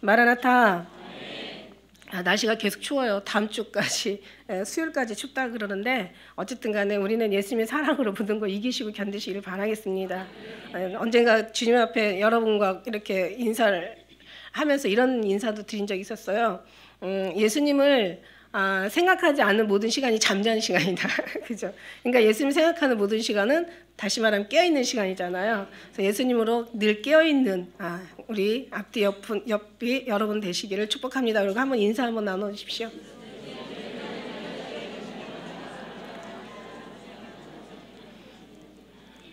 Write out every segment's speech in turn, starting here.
마라나타. 날씨가 계속 추워요. 다음 주까지, 수요일까지 춥다 그러는데 어쨌든 간에 우리는 예수님의 사랑으로 모든 거 이기시고 견디시기를 바라겠습니다. 언젠가 주님 앞에 여러분과 이렇게 인사를 하면서 이런 인사도 드린 적이 있었어요. 예수님을 생각하지 않는 모든 시간이 잠자는 시간이다. 그죠? 그러니까 예수님 생각하는 모든 시간은 다시 말하면 깨어있는 시간이잖아요. 그래서 예수님으로 늘 깨어있는 우리 앞뒤 옆이 여러분 되시기를 축복합니다. 그리고 한번 인사 한번 나눠주십시오.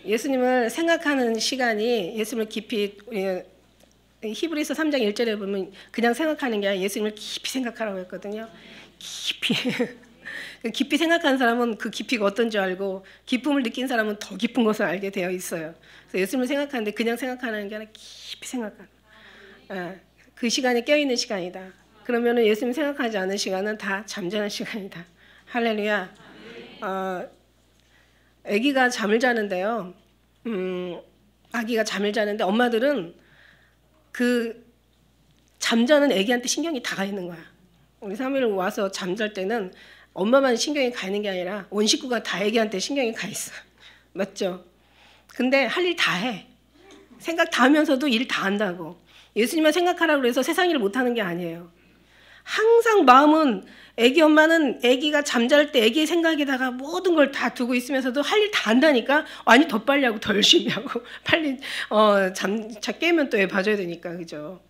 예수님을 생각하는 시간이 예수님을 깊이 히브리서 3장 1절에 보면 그냥 생각하는 게 아니라 예수님을 깊이 생각하라고 했거든요. 깊이. 깊이 생각하는 사람은 그 깊이가 어떤지 알고 기쁨을 느낀 사람은 더 깊은 것을 알게 되어 있어요. 그래서 예수님을 생각하는데 그냥 생각하는 게 아니라 깊이 생각하는. 그 시간이 깨어있는 시간이다. 그러면 예수님 생각하지 않는 시간은 다 잠자는 시간이다. 할렐루야. 아기가 잠을 자는데요. 아기가 잠을 자는데 엄마들은 그 잠자는 아기한테 신경이 다 가 있는 거야. 우리 사무엘 와서 잠잘 때는 엄마만 신경이 가 있는 게 아니라 온 식구가 다 아기한테 신경이 가 있어. 맞죠? 근데 할 일 다 해. 생각 다 하면서도 일 다 한다고. 예수님만 생각하라고 해서 세상 일을 못하는 게 아니에요. 항상 마음은 아기 엄마는 아기가 잠잘 때 아기의 생각에다가 모든 걸 다 두고 있으면서도 할 일 다 한다니까. 아니 더 빨리 하고 더 열심히 하고 빨리 깨면 또 애 봐줘야 되니까. 그죠?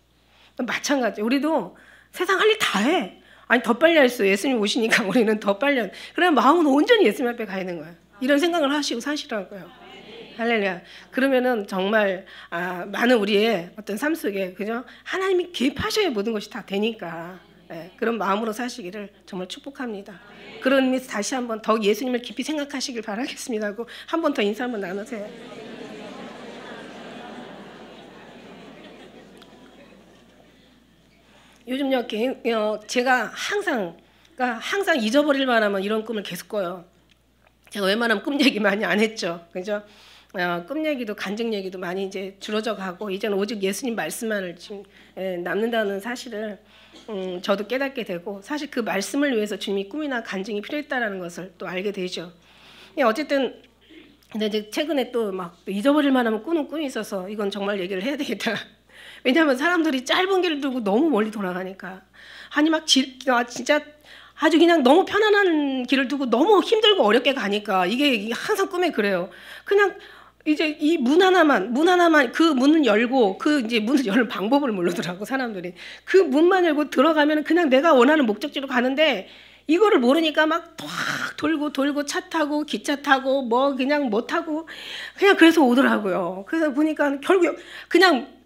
마찬가지. 우리도 세상 할 일 다 해. 아니 더 빨리 할 수. 예수님 오시니까 우리는 더 빨리 한. 그러면 마음은 온전히 예수님 앞에 가 있는 거야. 이런 생각을 하시고 사시라고요. 할렐루야. 그러면은 정말 많은 우리의 어떤 삶 속에 그죠? 하나님이 개입하셔야 모든 것이 다 되니까. 그런 마음으로 사시기를 정말 축복합니다. 그런 의미에서 다시 한번 더 예수님을 깊이 생각하시길 바라겠습니다 하고 한 번 더 인사 한번 나누세요. 요즘요, 제가 항상 잊어버릴 만하면 이런 꿈을 계속 꿔요. 제가 웬만하면 꿈 얘기 많이 안 했죠. 그죠? 꿈 얘기도 간증 얘기도 많이 이제 줄어져 가고 이제는 오직 예수님 말씀만을 지금 남는다는 사실을 저도 깨닫게 되고 사실 그 말씀을 위해서 주님이 꿈이나 간증이 필요했다라는 것을 또 알게 되죠. 어쨌든 근데 이제 최근에 또 막 잊어버릴 만하면 꾸는 꿈이 있어서 이건 정말 얘기를 해야 되겠다. 왜냐하면 사람들이 짧은 길을 두고 너무 멀리 돌아가니까 아니 막 진짜 아주 그냥 너무 편안한 길을 두고 너무 힘들고 어렵게 가니까 이게 항상 꿈에 그래요. 그냥 이제 이 문 하나만 그 문을 열고 그 이제 문을 여는 방법을 모르더라고 사람들이. 그 문만 열고 들어가면 그냥 내가 원하는 목적지로 가는데 이거를 모르니까 막 돌고 차 타고 기차 타고 뭐 그냥 뭐 타고 그냥 그래서 오더라고요. 그래서 보니까 결국 그냥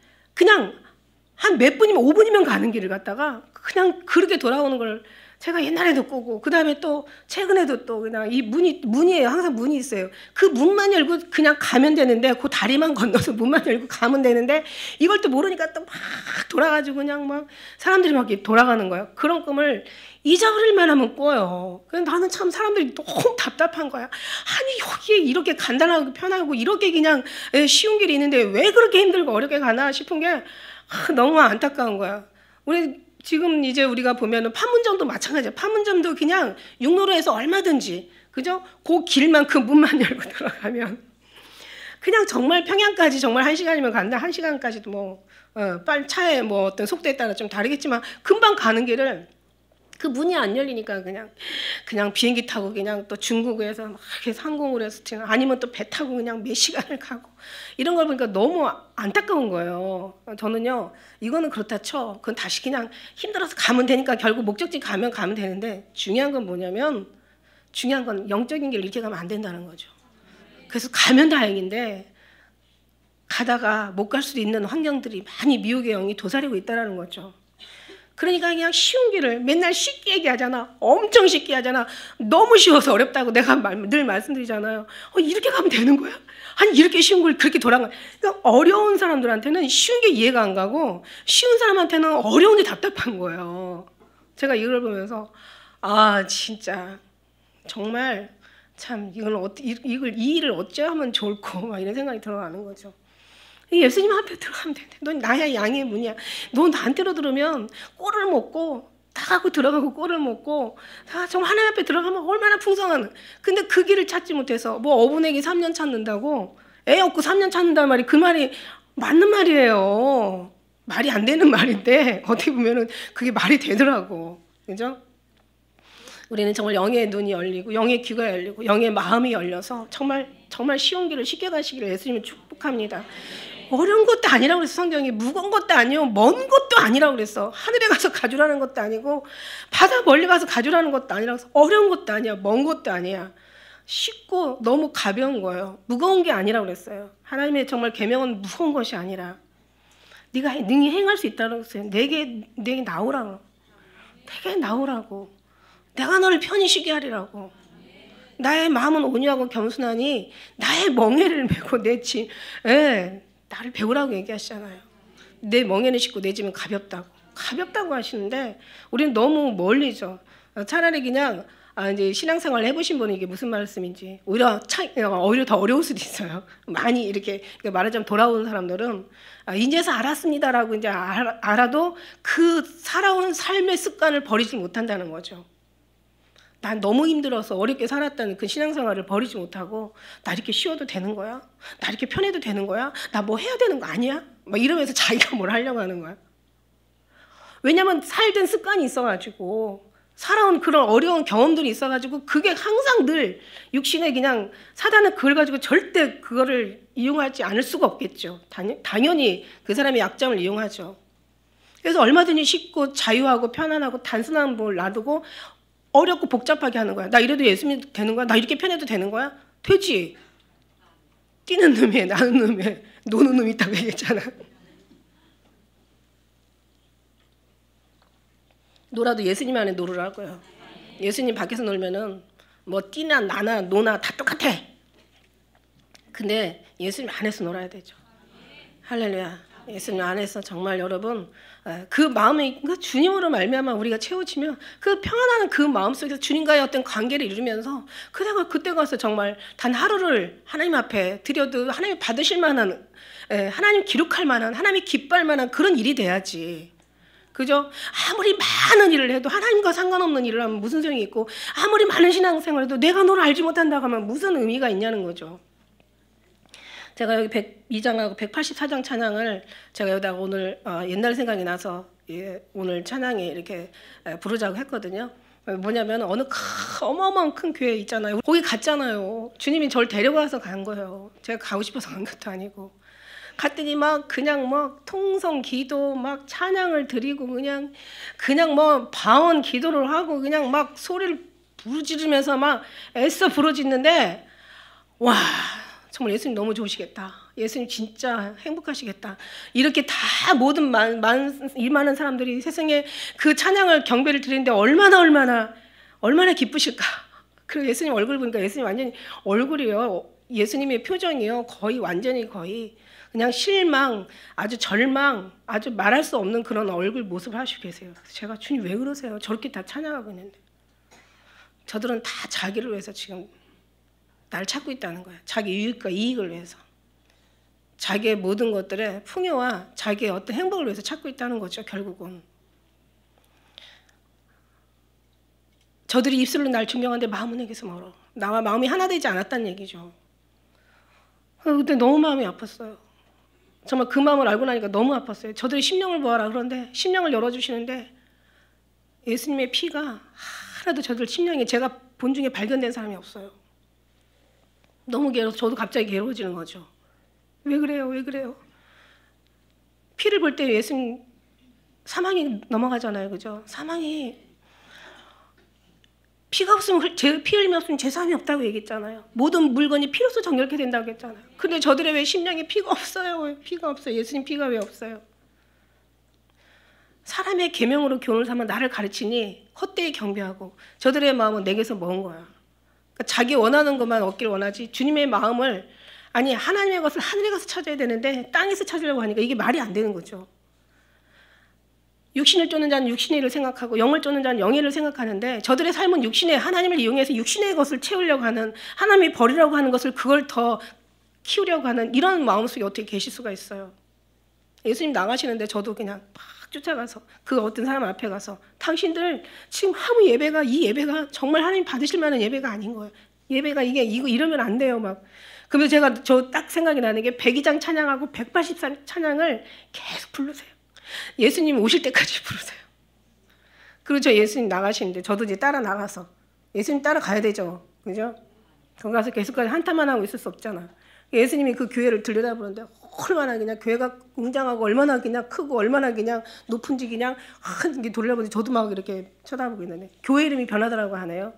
한 몇 분이면 5분이면 가는 길을 갔다가 그냥 그렇게 돌아오는 걸 제가 옛날에도 꾸고 그다음에 또 최근에도 또 그냥 이 문이에요. 항상 문이 있어요. 그 문만 열고 그냥 가면 되는데 그 다리만 건너서 문만 열고 가면 되는데 이걸 또 모르니까 또 막 돌아가지고 그냥 막 사람들이 막 돌아가는 거예요. 그런 꿈을 잊어버릴 만하면 꿔요. 그래서 나는 참 사람들이 너무 답답한 거야. 아니 여기에 이렇게 간단하고 편하고 이렇게 그냥 쉬운 길이 있는데 왜 그렇게 힘들고 어렵게 가나 싶은 게 너무 안타까운 거야. 우리 지금 이제 우리가 보면은 판문점도 마찬가지야. 판문점도 그냥 육로로해서 얼마든지 그죠? 그 길만 그 문만 열고 들어가면 그냥 정말 평양까지 정말 1시간이면 간다. 1시간까지도 뭐 빨리 차에 뭐 어떤 속도에 따라 좀 다르겠지만 금방 가는 길을 그 문이 안 열리니까 그냥 비행기 타고 그냥 또 중국에서 막 이렇게 항공으로 해서 아니면 또 배 타고 그냥 몇 시간을 가고 이런 걸 보니까 너무 안타까운 거예요. 저는요 이거는 그렇다 쳐. 그건 다시 그냥 힘들어서 가면 되니까 결국 목적지 가면 되는데 중요한 건 뭐냐면 중요한 건 영적인 길을 이렇게 가면 안 된다는 거죠. 그래서 가면 다행인데 가다가 못 갈 수도 있는 환경들이 많이 미혹의 영이 도사리고 있다는 거죠. 그러니까 그냥 쉬운 길을 맨날 쉽게 얘기하잖아. 엄청 쉽게 하잖아. 너무 쉬워서 어렵다고 내가 늘 말씀드리잖아요. 이렇게 가면 되는 거야? 아니 이렇게 쉬운 걸 그렇게 돌아가. 그러니까 어려운 사람들한테는 쉬운 게 이해가 안 가고 쉬운 사람한테는 어려운 게 답답한 거예요. 제가 이걸 보면서 진짜 정말 참 이 일을 어찌 하면 좋을까 막 이런 생각이 들어가는 거죠. 예수님 앞에 들어가면 되는데 넌 나야 양의 문이야. 너 나한테로 들으면 꼴을 먹고 다 갖고 들어가고 꼴을 먹고 다 정말 하나님 앞에 들어가면 얼마나 풍성한. 근데 그 길을 찾지 못해서 뭐 어부내기 3년 찾는다고 애 없고 3년 찾는다는 말이 그 말이 맞는 말이에요. 말이 안 되는 말인데 어떻게 보면은 그게 말이 되더라고. 그죠? 우리는 정말 영의 눈이 열리고 영의 귀가 열리고 영의 마음이 열려서 정말 쉬운 길을 쉽게 가시기를 예수님을 축복합니다. 어려운 것도 아니라고 그랬어. 성경이 무거운 것도 아니고 먼 것도 아니라고 그랬어. 하늘에 가서 가주라는 것도 아니고 바다 멀리 가서 가주라는 것도 아니라고 해서 어려운 것도 아니야. 먼 것도 아니야. 쉽고 너무 가벼운 거예요. 무거운 게 아니라고 그랬어요. 하나님의 정말 계명은 무거운 것이 아니라 네가 능히 행할 수 있다고 했어요. 내게 나오라고. 내게 나오라고. 내가 너를 편히 쉬게 하리라고. 나의 마음은 온유하고 겸손하니 나의 멍에를 메고 나를 배우라고 얘기하시잖아요. 내 멍에는 쉽고 내 짐은 가볍다고 하시는데 우리는 너무 멀리죠. 차라리 그냥 이제 신앙생활 해보신 분은 이게 무슨 말씀인지 오히려 더 어려울 수도 있어요. 많이 이렇게 말하자면 돌아오는 사람들은 이제서 알았습니다라고 이제 알아도 그 살아온 삶의 습관을 버리지 못한다는 거죠. 난 너무 힘들어서 어렵게 살았다는 그 신앙생활을 버리지 못하고 나 이렇게 쉬어도 되는 거야? 나 이렇게 편해도 되는 거야? 나 뭐 해야 되는 거 아니야? 막 이러면서 자기가 뭘 하려고 하는 거야. 왜냐면 살던 습관이 있어가지고 살아온 그런 어려운 경험들이 있어가지고 그게 항상 늘 육신에 그냥 사단은 그걸 가지고 절대 그거를 이용하지 않을 수가 없겠죠. 당연히 그 사람의 약점을 이용하죠. 그래서 얼마든지 쉽고 자유하고 편안하고 단순한 걸 놔두고 어렵고 복잡하게 하는 거야. 나 이래도 예수님이 되는 거야? 나 이렇게 편해도 되는 거야? 되지. 뛰는 놈에 나는 놈에 노는 놈이 있다고 얘기했잖아. 놀아도 예수님 안에 놀으라 할 거야. 예수님 밖에서 놀면은 뭐 뛰나 나나 노나 다 똑같아. 근데 예수님 안에서 놀아야 되죠. 할렐루야. 예수님 안에서 정말 여러분 그 마음이 주님으로 말미암아 우리가 채워지면 그 평안한 그 마음 속에서 주님과의 어떤 관계를 이루면서 그때 가서 정말 단 하루를 하나님 앞에 드려도 하나님이 받으실 만한 하나님 기록할 만한 하나님이 기뻐할 만한 그런 일이 돼야지. 그죠? 아무리 많은 일을 해도 하나님과 상관없는 일을 하면 무슨 소용이 있고 아무리 많은 신앙생활을 해도 내가 너를 알지 못한다고 하면 무슨 의미가 있냐는 거죠. 제가 여기 102장하고 184장 찬양을 제가 여기다가 오늘 옛날 생각이 나서 오늘 찬양에 이렇게 부르자고 했거든요. 뭐냐면 어마어마한 큰 교회 있잖아요. 거기 갔잖아요. 주님이 저를 데려가서 간 거예요. 제가 가고 싶어서 간 것도 아니고. 갔더니 그냥 통성 기도 찬양을 드리고 그냥 방언 기도를 하고 그냥 소리를 부르짖으면서 애써 부르짖는데 와 정말 예수님 너무 좋으시겠다. 예수님 진짜 행복하시겠다. 이렇게 다 모든 일 많은 사람들이 세상에 그 찬양을 경배를 드리는데 얼마나 기쁘실까. 그리고 예수님 얼굴 보니까 예수님 완전히 얼굴이요. 예수님의 표정이요. 완전히 그냥 실망, 아주 절망, 아주 말할 수 없는 그런 얼굴 모습을 하시고 계세요. 제가 주님 왜 그러세요? 저렇게 다 찬양하고 있는데. 저들은 다 자기를 위해서 지금 날 찾고 있다는 거예요. 자기 유익과 이익을 위해서. 자기의 모든 것들의 풍요와 자기의 어떤 행복을 위해서 찾고 있다는 거죠. 결국은. 저들이 입술로 날 존경하는데 마음은 내게서 멀어. 나와 마음이 하나 되지 않았다는 얘기죠. 그때 너무 마음이 아팠어요. 정말 그 마음을 알고 나니까 너무 아팠어요. 저들이 심령을 보아라 그런데 심령을 열어주시는데 예수님의 피가 하나도 저들 심령에 제가 본 중에 발견된 사람이 없어요. 너무 괴로워서 저도 갑자기 괴로워지는 거죠. 왜 그래요? 피를 볼 때 예수님 사망이 넘어가잖아요. 그죠? 사망이 피가 없으면 피 흘림이 없으면 제사함이 없다고 얘기했잖아요. 모든 물건이 피로서 정결케 된다고 했잖아요. 근데 저들의 왜 심령에 피가 없어요? 피가 없어요. 예수님 피가 왜 없어요? 사람의 계명으로 교훈을 삼아 나를 가르치니 헛되이 경배하고 저들의 마음은 내게서 먼 거야. 그러니까 자기 원하는 것만 얻기를 원하지 주님의 마음을 하나님의 것을 하늘에 가서 찾아야 되는데 땅에서 찾으려고 하니까 이게 말이 안 되는 거죠. 육신을 쫓는 자는 육신의 일을 생각하고 영을 쫓는 자는 영의 일을 생각하는데 저들의 삶은 하나님을 이용해서 육신의 것을 채우려고 하는 하나님이 버리라고 하는 것을 그걸 더 키우려고 하는 이런 마음속에 어떻게 계실 수가 있어요. 예수님 나가시는데 저도 그냥 막 쫓아가서 그 어떤 사람 앞에 가서 당신들 지금 아무 예배가 이 예배가 정말 하나님 받으실 만한 예배가 아닌 거예요. 예배가 이거 이러면 안 돼요. 막 그러면 제가 저 딱 생각이 나는 게 102장 찬양하고 184 찬양을 계속 부르세요. 예수님 오실 때까지 부르세요. 그리고 저 예수님 나가시는데 저도 이제 따라 나가서 예수님 따라가야 되죠. 그죠? 거기 가서 계속 한탄만 하고 있을 수 없잖아. 예수님이 그 교회를 들여다보는데 얼마나 그냥 교회가 웅장하고 얼마나 그냥 크고 얼마나 그냥 높은지 그냥 이게 돌려보는데 저도 막 이렇게 쳐다보고 있는데 교회 이름이 변하더라고 하네요.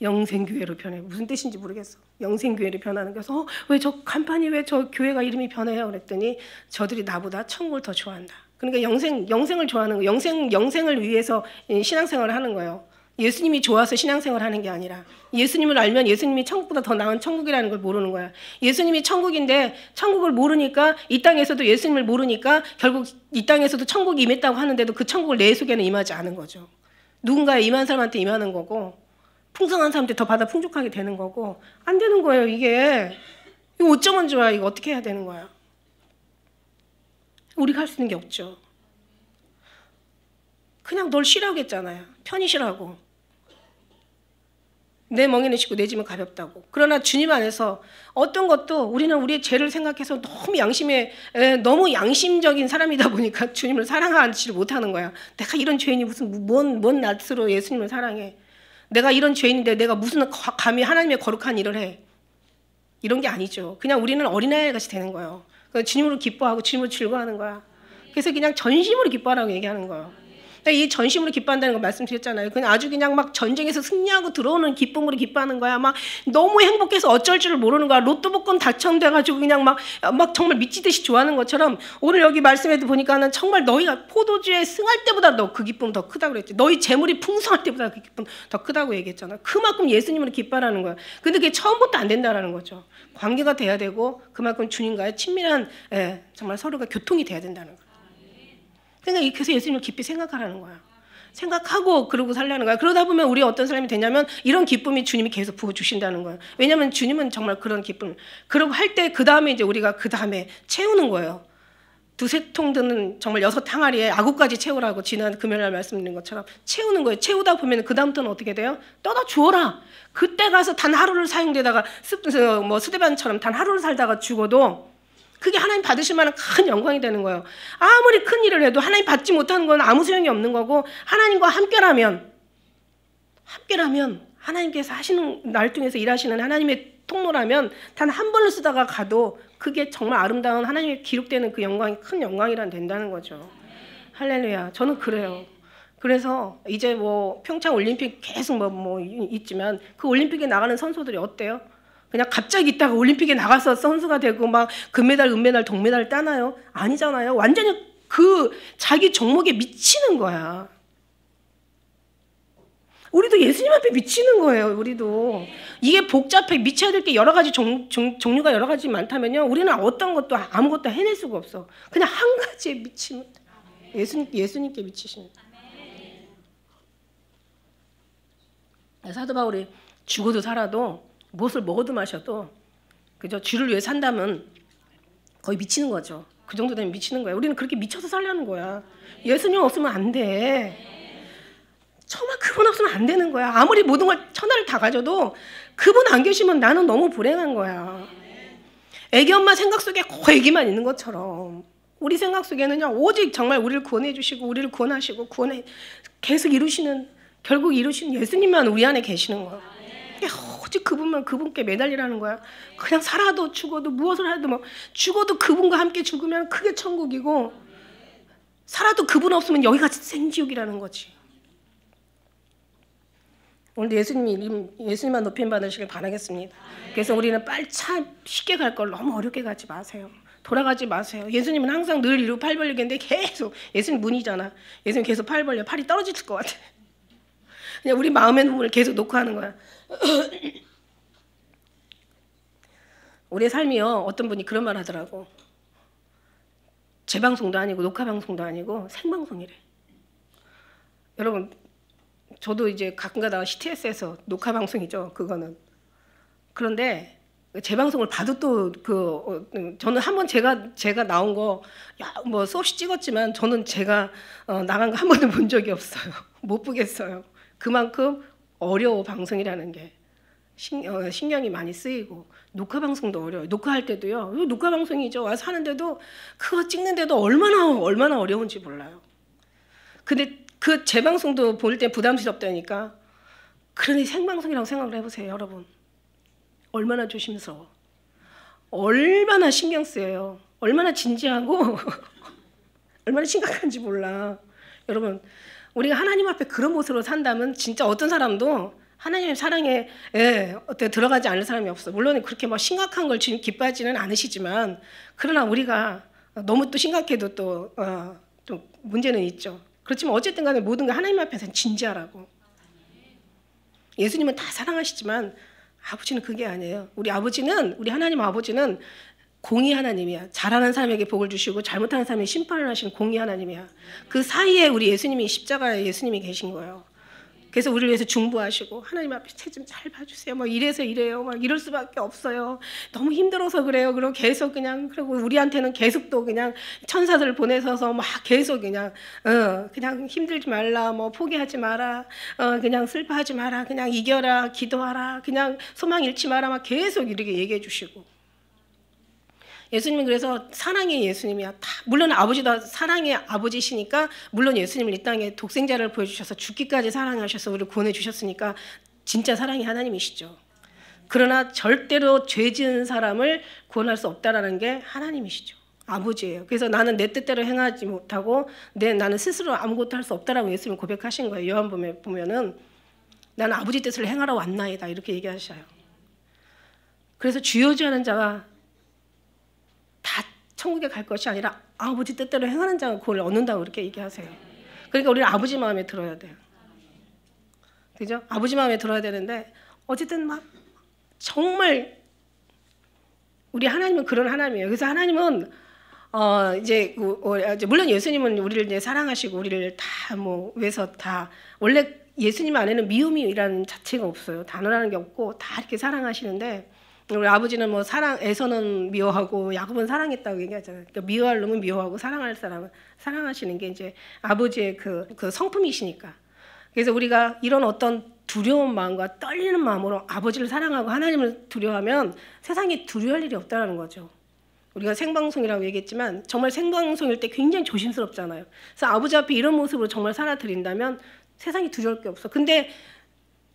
영생교회로 변해. 무슨 뜻인지 모르겠어. 영생교회로 변하는 거서 왜 저 간판이 왜 저 교회가 이름이 변해요? 그랬더니 저들이 나보다 천국을 더 좋아한다. 그러니까 영생을 좋아하는 거, 영생을 위해서 신앙생활을 하는 거예요. 예수님이 좋아서 신앙생활을 하는 게 아니라 예수님을 알면 예수님이 천국보다 더 나은 천국이라는 걸 모르는 거야. 예수님이 천국인데 천국을 모르니까 이 땅에서도 예수님을 모르니까 결국 이 땅에서도 천국이 임했다고 하는데도 그 천국을 내 속에는 임하지 않은 거죠. 누군가에 임한 사람한테 임하는 거고 풍성한 사람한테 더 받아 풍족하게 되는 거고 안 되는 거예요. 이게 이거 어쩌면 좋아. 이거 어떻게 해야 되는 거야. 우리가 할 수 있는 게 없죠. 그냥 널 쉬라고 했잖아요. 편히 쉬라고. 내 멍에는 쉽고 내 짐은 가볍다고. 그러나 주님 안에서 어떤 것도 우리는 우리의 죄를 생각해서 너무 양심적인 사람이다 보니까 주님을 사랑하지 못하는 거야. 내가 이런 죄인이 무슨 뭔 낯으로 예수님을 사랑해. 내가 이런 죄인인데 내가 무슨 감히 하나님의 거룩한 일을 해. 이런 게 아니죠. 그냥 우리는 어린아이 같이 되는 거예요. 주님으로 기뻐하고 주님으로 즐거워하는 거야. 그래서 그냥 전심으로 기뻐하라고 얘기하는 거예요. 이 전심으로 기뻐한다는 거 말씀드렸잖아요. 그냥 아주 그냥 막 전쟁에서 승리하고 들어오는 기쁨으로 기뻐하는 거야. 막 너무 행복해서 어쩔 줄을 모르는 거야. 로또 복권 당첨돼가지고 그냥 막 정말 미치듯이 좋아하는 것처럼 오늘 여기 말씀에도 보니까는 정말 너희가 포도주에 승할 때보다 너 그 기쁨 더 크다고 그랬지. 너희 재물이 풍성할 때보다 그 기쁨 더 크다고 얘기했잖아. 그만큼 예수님으로 기뻐하라는 거야. 근데 그게 처음부터 안 된다라는 거죠. 관계가 돼야 되고 그만큼 주님과의 친밀한 정말 서로가 교통이 돼야 된다는 거야. 그러니까 그래서 예수님을 깊이 생각하라는 거야. 생각하고 그러고 살라는 거야. 그러다 보면 우리 어떤 사람이 되냐면 이런 기쁨이 주님이 계속 부어주신다는 거야. 왜냐하면 주님은 정말 그런 기쁨. 그러고 할 때 그 다음에 이제 우리가 그 다음에 채우는 거예요. 2-3통 드는 정말 6항아리에 아구까지 채우라고 지난 금요일날 말씀드린 것처럼 채우는 거예요. 채우다 보면 그 다음부터는 어떻게 돼요? 떠다 주어라. 그때 가서 단 하루를 사용되다가 스데반처럼 단 하루를 살다가 죽어도 그게 하나님 받으실 만한 큰 영광이 되는 거예요. 아무리 큰 일을 해도 하나님 받지 못하는 건 아무 소용이 없는 거고 하나님과 함께라면 하나님께서 하시는 날 중에서 일하시는 하나님의 통로라면 단 한 번을 쓰다가 가도 그게 정말 아름다운 하나님의 기록되는 그 영광이 큰 영광이란 된다는 거죠. 할렐루야. 저는 그래요. 그래서 이제 평창 올림픽 계속 있지만 그 올림픽에 나가는 선수들이 어때요? 그냥 갑자기 있다가 올림픽에 나가서 선수가 되고 막 금메달, 은메달, 동메달을 따나요? 아니잖아요. 완전히 그 자기 종목에 미치는 거야. 우리도 예수님 앞에 미치는 거예요. 우리도 이게 복잡해 미쳐야 될 게 여러 가지 종류가 여러 가지 많다면요. 우리는 어떤 것도 아무것도 해낼 수가 없어. 그냥 한 가지에 미치면 예수님께 미치십니다. 사도 바울이 죽어도 살아도 무엇을 먹어도 마셔도 그저 주를 위해 산다면 거의 미치는 거죠. 그 정도 되면 미치는 거야. 우리는 그렇게 미쳐서 살려는 거야. 예수님 없으면 안 돼. 정말 그분 없으면 안 되는 거야. 아무리 모든 걸 천하를 다 가져도 그분 안 계시면 나는 너무 불행한 거야. 애기 엄마 생각 속에 그 애기만 있는 것처럼 우리 생각 속에는요 오직 정말 우리를 구원해 주시고 우리를 구원하시고 계속 결국 이루시는 예수님만 우리 안에 계시는 거야. 오직 그분만 그분께 매달리라는 거야. 그냥 살아도 죽어도 무엇을 해도 죽어도 그분과 함께 죽으면 그게 천국이고 살아도 그분 없으면 여기가 생지옥이라는 거지. 오늘 예수님만 높임 받으시길 바라겠습니다. 그래서 우리는 쉽게 갈 걸 너무 어렵게 가지 마세요. 돌아가지 마세요. 예수님은 항상 늘 이러고 팔 벌리겠는데 계속 예수님 문이잖아. 예수님 계속 팔 벌려. 팔이 떨어질 것 같아. 그냥 우리 마음의 눈물을 계속 놓고 하는 거야. 우리의 삶이요. 어떤 분이 그런 말 하더라고. 재방송도 아니고 녹화방송도 아니고 생방송이래. 여러분 저도 이제 가끔가다 CTS에서 녹화방송이죠. 그거는. 그런데 재방송을 봐도 또 저는 한번 제가 나온 거 뭐 수없이 찍었지만 저는 제가 나간 거 한 번도 본 적이 없어요. 못 보겠어요. 그만큼 어려워 방송이라는 게. 신경이 많이 쓰이고 녹화 방송도 어려워요. 녹화할 때도요. 이거 녹화 방송이죠. 와서 하는데도 그거 찍는데도 얼마나 어려운지 몰라요. 근데 그 재방송도 볼 때 부담스럽다니까. 그러니 생방송이라고 생각을 해보세요, 여러분. 얼마나 조심스러워. 얼마나 신경 쓰여요. 얼마나 진지하고 얼마나 심각한지 몰라. 여러분, 우리가 하나님 앞에 그런 모습으로 산다면 진짜 어떤 사람도 하나님의 사랑에 어떻게 들어가지 않을 사람이 없어. 물론 그렇게 막 심각한 걸 기뻐하지는 않으시지만, 그러나 우리가 너무 또 심각해도 또 문제는 있죠. 그렇지만 어쨌든 간에 모든 게 하나님 앞에서는 진지하라고. 예수님은 다 사랑하시지만 아버지는 그게 아니에요. 우리 하나님 아버지는 공의 하나님이야. 잘하는 사람에게 복을 주시고 잘못하는 사람에게 심판을 하시는 공의 하나님이야. 그 사이에 우리 예수님이 십자가에 예수님이 계신 거예요. 그래서 우리를 위해서 중보하시고 하나님 앞에 제 좀 잘 봐주세요. 막 이래서 이래요. 막 이럴 수밖에 없어요. 너무 힘들어서 그래요. 그리고 계속 그리고 우리한테는 계속 또 그냥 천사들을 보내서서 막 계속 그냥 힘들지 말라, 뭐 포기하지 마라, 그냥 슬퍼하지 마라, 그냥 이겨라, 기도하라, 그냥 소망 잃지 마라, 막 계속 이렇게 얘기해 주시고. 예수님은 그래서 사랑의 예수님이야. 물론 아버지도 사랑의 아버지시니까, 물론 예수님을 이 땅에 독생자를 보여주셔서 죽기까지 사랑하셔서 우리를 구원해 주셨으니까 진짜 사랑의 하나님이시죠. 그러나 절대로 죄 지은 사람을 구원할 수 없다라는 게 하나님이시죠. 아버지예요. 그래서 나는 내 뜻대로 행하지 못하고 나는 스스로 아무것도 할 수 없다라고 예수님 고백하신 거예요. 요한복음에 보면은 나는 아버지 뜻을 행하러 왔나이다 이렇게 얘기하셔요. 그래서 주여주하는 자가 다 천국에 갈 것이 아니라 아버지 뜻대로 행하는 자가 그걸 얻는다고 그렇게 얘기하세요. 그러니까 우리는 아버지 마음에 들어야 돼요. 그죠? 아버지 마음에 들어야 되는데 어쨌든 막 정말 우리 하나님은 그런 하나님이에요. 그래서 하나님은 이제 물론 예수님은 우리를 이제 사랑하시고 우리를 다 위해서 다 원래 예수님 안에는 미움이라는 자체가 없어요. 단어라는 게 없고 다 이렇게 사랑하시는데 우리 아버지는 뭐 에서는 미워하고 야곱은 사랑했다고 얘기하잖아요. 그러니까 미워할 놈은 미워하고 사랑할 사람은 사랑하시는 게 이제 아버지의 그 성품이시니까. 그래서 우리가 이런 어떤 두려운 마음과 떨리는 마음으로 아버지를 사랑하고 하나님을 두려워하면 세상에 두려워할 일이 없다는 거죠. 우리가 생방송이라고 얘기했지만 정말 생방송일 때 굉장히 조심스럽잖아요. 그래서 아버지 앞에 이런 모습으로 정말 살아드린다면 세상에 두려울 게 없어. 근데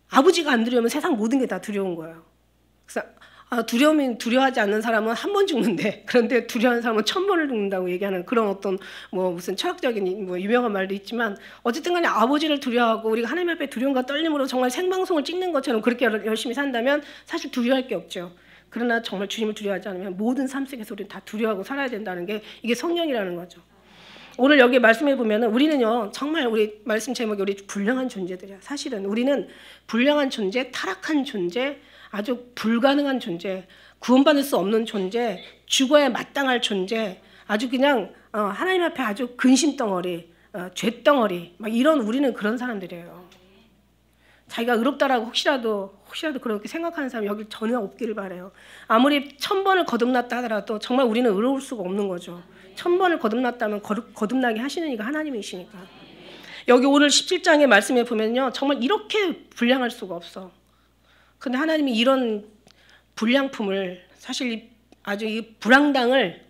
아버지가 안 두려우면 세상 모든 게 다 두려운 거예요. 그래서 두려워하지 않는 사람은 한 번 죽는데, 그런데 두려워하는 사람은 1000번을 죽는다고 얘기하는 그런 어떤 무슨 철학적인 유명한 말도 있지만, 어쨌든 간에 아버지를 두려워하고 우리가 하나님 앞에 두려움과 떨림으로 정말 생방송을 찍는 것처럼 그렇게 열심히 산다면 사실 두려워할 게 없죠. 그러나 정말 주님을 두려워하지 않으면 모든 삶 속에서 우리는 다 두려워하고 살아야 된다는 게 이게 성령이라는 거죠. 오늘 여기 말씀해 보면은 우리는요, 정말 우리 말씀 제목이 우리 불량한 존재들이야. 사실은 우리는 불량한 존재, 타락한 존재, 아주 불가능한 존재, 구원받을 수 없는 존재, 죽어야 마땅할 존재, 아주 그냥 하나님 앞에 아주 근심덩어리, 죄덩어리, 막 이런 우리는 그런 사람들이에요. 자기가 의롭다라고 혹시라도 그렇게 생각하는 사람 여기 전혀 없기를 바라요. 아무리 1000번을 거듭났다 하더라도 정말 우리는 의로울 수가 없는 거죠. 1000번을 거듭났다면 거듭나게 하시는 이가 하나님이시니까. 여기 오늘 17장의 말씀에 보면요, 정말 이렇게 불량할 수가 없어. 근데 하나님이 이런 불량품을, 사실 아주 이 불황당을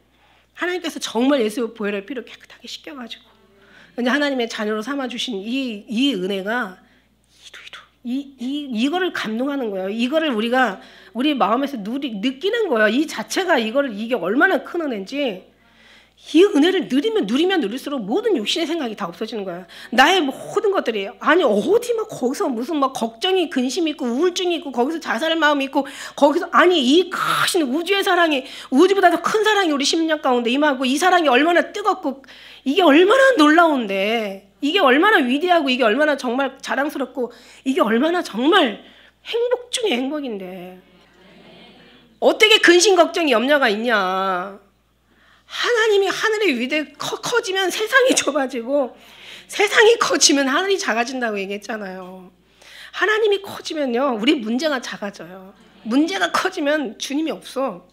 하나님께서 정말 예수 보혈의 피로 깨끗하게 씻겨가지고 이제 하나님의 자녀로 삼아주신 이 은혜가 이거를 감동하는 거예요. 이거를 우리가 우리 마음에서 느끼는 거예요. 이 자체가 이게 얼마나 큰 은혜인지. 이 은혜를 누리면 누릴수록 모든 육신의 생각이 다 없어지는 거야. 나의 모든 것들이, 아니 어디 막 거기서 무슨 막 걱정이, 근심이 있고 우울증이 있고 거기서 자살의 마음이 있고 거기서, 아니 이 크신 우주의 사랑이, 우주보다 더 큰 사랑이 우리 심령 가운데 임하고 이 사랑이 얼마나 뜨겁고 이게 얼마나 놀라운데, 이게 얼마나 위대하고 이게 얼마나 정말 자랑스럽고 이게 얼마나 정말 행복 중에 행복인데 어떻게 근심 걱정이 염려가 있냐. 하나님이 하늘의 위대 커지면 세상이 좁아지고 세상이 커지면 하늘이 작아진다고 얘기했잖아요. 하나님이 커지면요 우리 문제가 작아져요. 문제가 커지면 주님이 없어.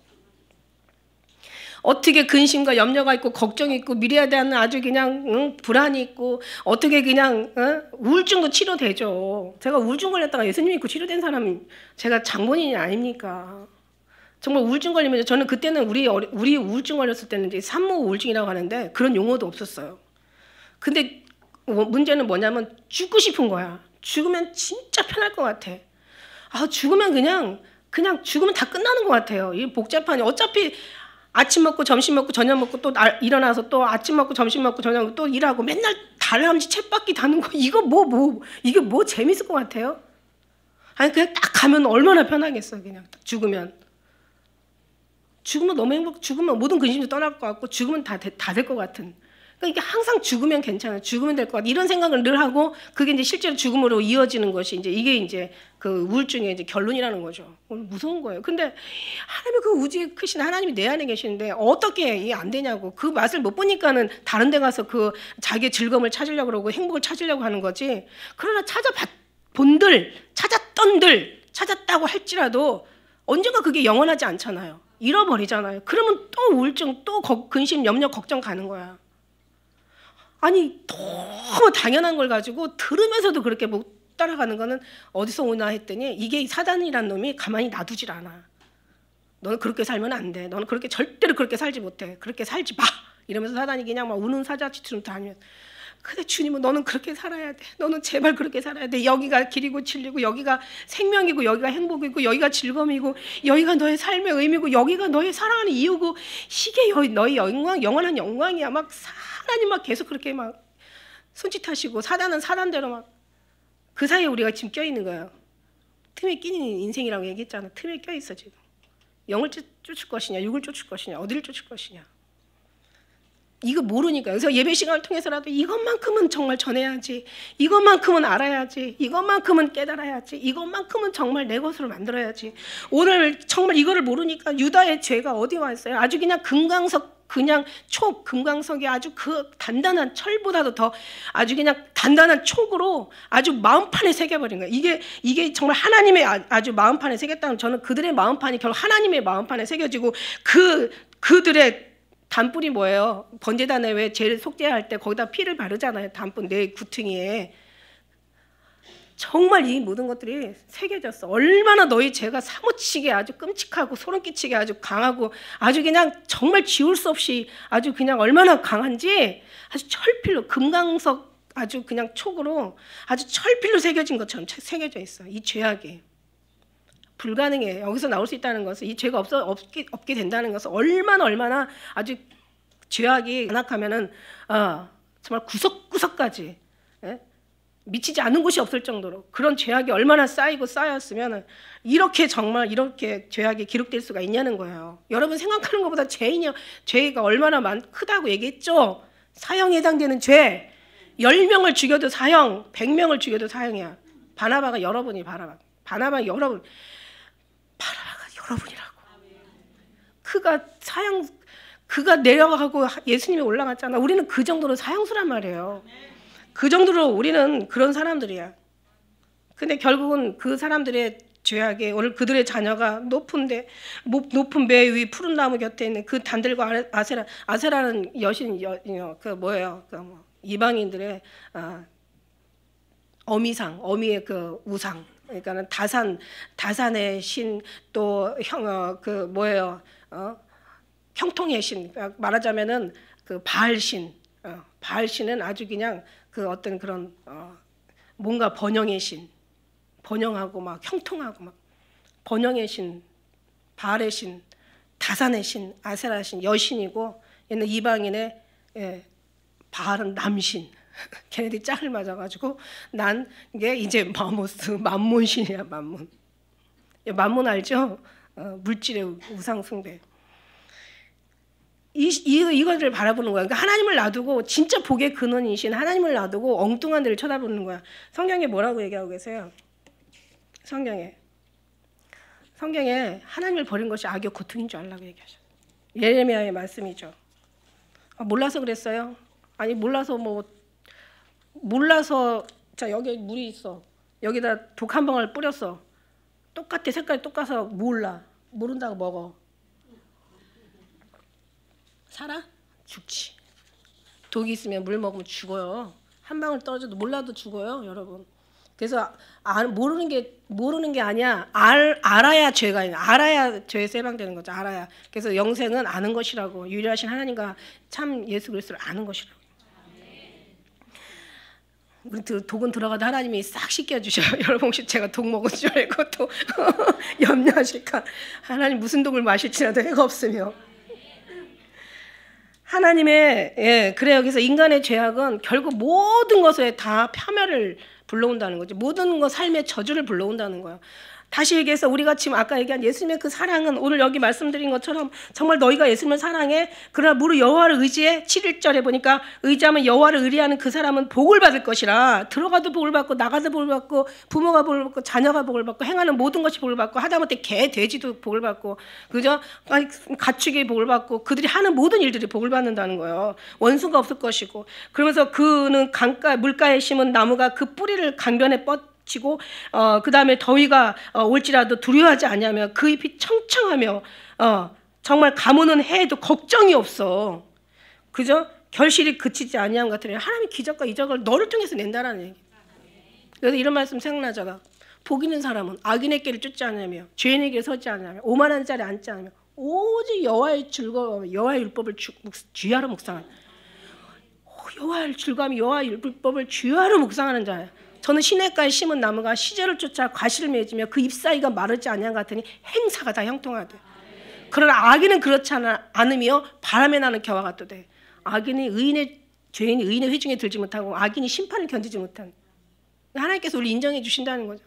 어떻게 근심과 염려가 있고 걱정이 있고 미래에 대한 아주 그냥 불안이 있고 어떻게 그냥 우울증도 치료되죠. 제가 우울증 걸렸다가 예수님 믿고 치료된 사람이 제가 장본인이 아닙니까? 정말 우울증 걸리면 저는 그때는 우리 우울증 걸렸을 때는 이제 산모 우울증이라고 하는데 그런 용어도 없었어요. 근데 문제는 뭐냐면 죽고 싶은 거야. 죽으면 진짜 편할 것 같아. 아, 죽으면 그냥 죽으면 다 끝나는 것 같아요. 이 복잡하니 어차피 아침 먹고 점심 먹고 저녁 먹고 또 일어나서 또 아침 먹고 점심 먹고 저녁 먹고 또 일하고 맨날 달람쥐 쳇바퀴 다는 거 이게 뭐 재밌을 것 같아요? 아니 그냥 딱 가면 얼마나 편하겠어요. 그냥 딱 죽으면 너무 죽으면 모든 근심도 떠날 것 같고 죽으면 다 될 것 같은. 그러니까 이게 항상 죽으면 괜찮아, 죽으면 될 것 같아 이런 생각을 늘 하고 그게 이제 실제로 죽음으로 이어지는 것이 이게 이제 그 우울증의 이제 결론이라는 거죠. 무서운 거예요. 근데 하나님이 그 우주에 크신 하나님이 내 안에 계시는데 어떻게 이게 안 되냐고. 그 맛을 못 보니까는 다른 데 가서 그 자기의 즐거움을 찾으려고 그러고 행복을 찾으려고 하는 거지. 그러나 찾았다고 할지라도 언젠가 그게 영원하지 않잖아요. 잃어버리잖아요. 그러면 또 우울증, 또 근심, 염려, 걱정 가는 거야. 아니 너무 당연한 걸 가지고 들으면서도 그렇게 못 따라가는 거는 어디서 오나 했더니 이게 사단이란 놈이 가만히 놔두질 않아. 너는 그렇게 살면 안 돼. 너는 그렇게 절대로 그렇게 살지 못해. 그렇게 살지 마. 이러면서 사단이 그냥 막 우는 사자치처럼 다니면. 근데 주님은 너는 그렇게 살아야 돼. 너는 제발 그렇게 살아야 돼. 여기가 길이고 진리고 여기가 생명이고 여기가 행복이고 여기가 즐거움이고 여기가 너의 삶의 의미고 여기가 너의 사랑하는 이유고 이게 너의 영원한 영광이야. 막 하나님 막 계속 그렇게 막 손짓하시고 사단은 사단대로 막 그 사이에 우리가 지금 껴있는 거예요. 틈에 끼는 인생이라고 얘기했잖아. 틈에 껴있어 지금. 영을 쫓을 것이냐 육을 쫓을 것이냐 어디를 쫓을 것이냐 이거 모르니까. 그래서 예배 시간을 통해서라도 이것만큼은 정말 전해야지, 이것만큼은 알아야지, 이것만큼은 깨달아야지, 이것만큼은 정말 내 것으로 만들어야지. 오늘 정말 이거를 모르니까 유다의 죄가 어디 와 있어요? 아주 그냥 금강석이 아주 그 단단한 철보다도 더 아주 그냥 단단한 촉으로 아주 마음판에 새겨버린 거예요. 이게 정말 하나님의 아주 마음판에 새겼다는, 저는 그들의 마음판이 결국 하나님의 마음판에 새겨지고 그들의 단뿔이 뭐예요? 번제단에 왜 죄를 속죄할 때 거기다 피를 바르잖아요. 단뿔 내 구퉁이에. 정말 이 모든 것들이 새겨졌어. 얼마나 너희 죄가 사무치게 아주 끔찍하고 소름 끼치게 아주 강하고 아주 그냥 정말 지울 수 없이 아주 그냥 얼마나 강한지 아주 철필로 금강석 아주 그냥 촉으로 아주 철필로 새겨진 것처럼 새겨져 있어. 이 죄악이. 불가능해. 여기서 나올 수 있다는 것은 이 죄가 없게 된다는 것은 얼마나 아주 죄악이 완악하면은 정말 구석구석까지 미치지 않는 곳이 없을 정도로 그런 죄악이 얼마나 쌓였으면 이렇게 죄악이 기록될 수가 있냐는 거예요. 여러분 생각하는 것보다 죄가 얼마나 크다고 얘기했죠. 사형에 해당되는 죄 10명을 죽여도 사형, 100명을 죽여도 사형이야. 바나바가 여러분이 바나바 여러분이라고. 그가 내려가고 예수님이 올라갔잖아. 우리는 그 정도로 사형수란 말이에요. 그 정도로 우리는 그런 사람들이야. 근데 결국은 그 사람들의 죄악에 오늘 그들의 자녀가 높은 배 위 푸른 나무 곁에 있는 그 단들과 아세라는 여신 이방인들의 어미의 그 우상. 그러니까는 다산의 신, 또 형통의 신, 말하자면은 그 바알신, 바알신은 아주 그냥 그 어떤 그런 뭔가 번영의 신, 번영하고 막 형통하고 막 번영의 신, 바알의 신, 다산의 신, 아세라 신 여신이고, 얘는 이방인의 바알은 남신. 걔네들이 짝을 맞아가지고 난 이게 이제 만몬신이야. 만몬 알죠? 물질의 우상 숭배. 이것을 바라보는 거야. 그러니까 하나님을 놔두고 진짜 복의 근원이신 하나님을 놔두고 엉뚱한 데를 쳐다보는 거야. 성경에 뭐라고 얘기하고 계세요? 성경에 하나님을 버린 것이 악의 고통인 줄 알라고 얘기하셨어요. 예레미야의 말씀이죠. 몰라서 그랬어요? 아니 몰라서 자 여기 물이 있어. 여기다 독 한 방울 뿌렸어. 똑같아. 색깔이 똑같아서 몰라. 모른다고 먹어. 살아? 죽지. 독이 있으면 물 먹으면 죽어요. 한 방울 떨어져도 몰라도 죽어요, 여러분. 그래서 모르는 게 아니야. 알아야 죄가 아니야. 알아야 죄에서 해방되는 거죠. 알아야. 그래서 영생은 아는 것이라고. 유일하신 하나님과 참 예수 그리스도를 아는 것이라고. 우리 독은 들어가도 하나님이 싹 씻겨주셔요. 여러분 혹시 제가 독 먹은 줄 알고 또 염려하실까? 하나님 무슨 독을 마실지라도 해가 없으며. 하나님의 그래요. 그래서 인간의 죄악은 결국 모든 것에 다 파멸을 불러온다는 거죠. 모든 것 삶의 저주를 불러온다는 거예요. 다시 얘기해서 우리가 지금 아까 얘기한 예수님의 그 사랑은 오늘 여기 말씀드린 것처럼 정말 너희가 예수님을 사랑해. 그러나 무릇 여호와를 의지해. 7절에 보니까 의지하면 여호와를 의리하는 그 사람은 복을 받을 것이라. 들어가도 복을 받고 나가도 복을 받고 부모가 복을 받고 자녀가 복을 받고 행하는 모든 것이 복을 받고 하다못해 개 돼지도 복을 받고 그죠? 가축이 복을 받고 그들이 하는 모든 일들이 복을 받는다는 거예요. 원수가 없을 것이고. 그러면서 그는 물가에 심은 나무가 그 뿌리를 강변에 뻗치고 그 다음에 더위가 올지라도 두려워하지 않냐며 그 잎이 청청하며 정말 가무는 해에도 걱정이 없어. 그죠? 결실이 그치지 아니함 같으니 하나님의 기적과 이적을 너를 통해서 낸다라는 얘기. 그래서 이런 말씀 생각나잖아. 복 있는 사람은 악인의 길을 쫓지 않으며 죄인의 길에 서지 않으며 오만한 자리에 앉지 않으며 오직 여호와의 즐거움 여호와의 율법을 주야로 묵상하는. 여호와의 즐거움이 여호와의 율법을 주야로 묵상하는 자예요. 저는 시냇가에 심은 나무가 시절을 쫓아 과실을 맺으며 그 잎사이가 마르지 아니한 같으니 행사가 다 형통하되. 그러나 악인은 그렇지 않으며 바람에 나는 겨와 같도되. 악인이 죄인이 의인의 회중에 들지 못하고 악인이 심판을 견디지 못한. 하나님께서 우리 인정해 주신다는 거죠.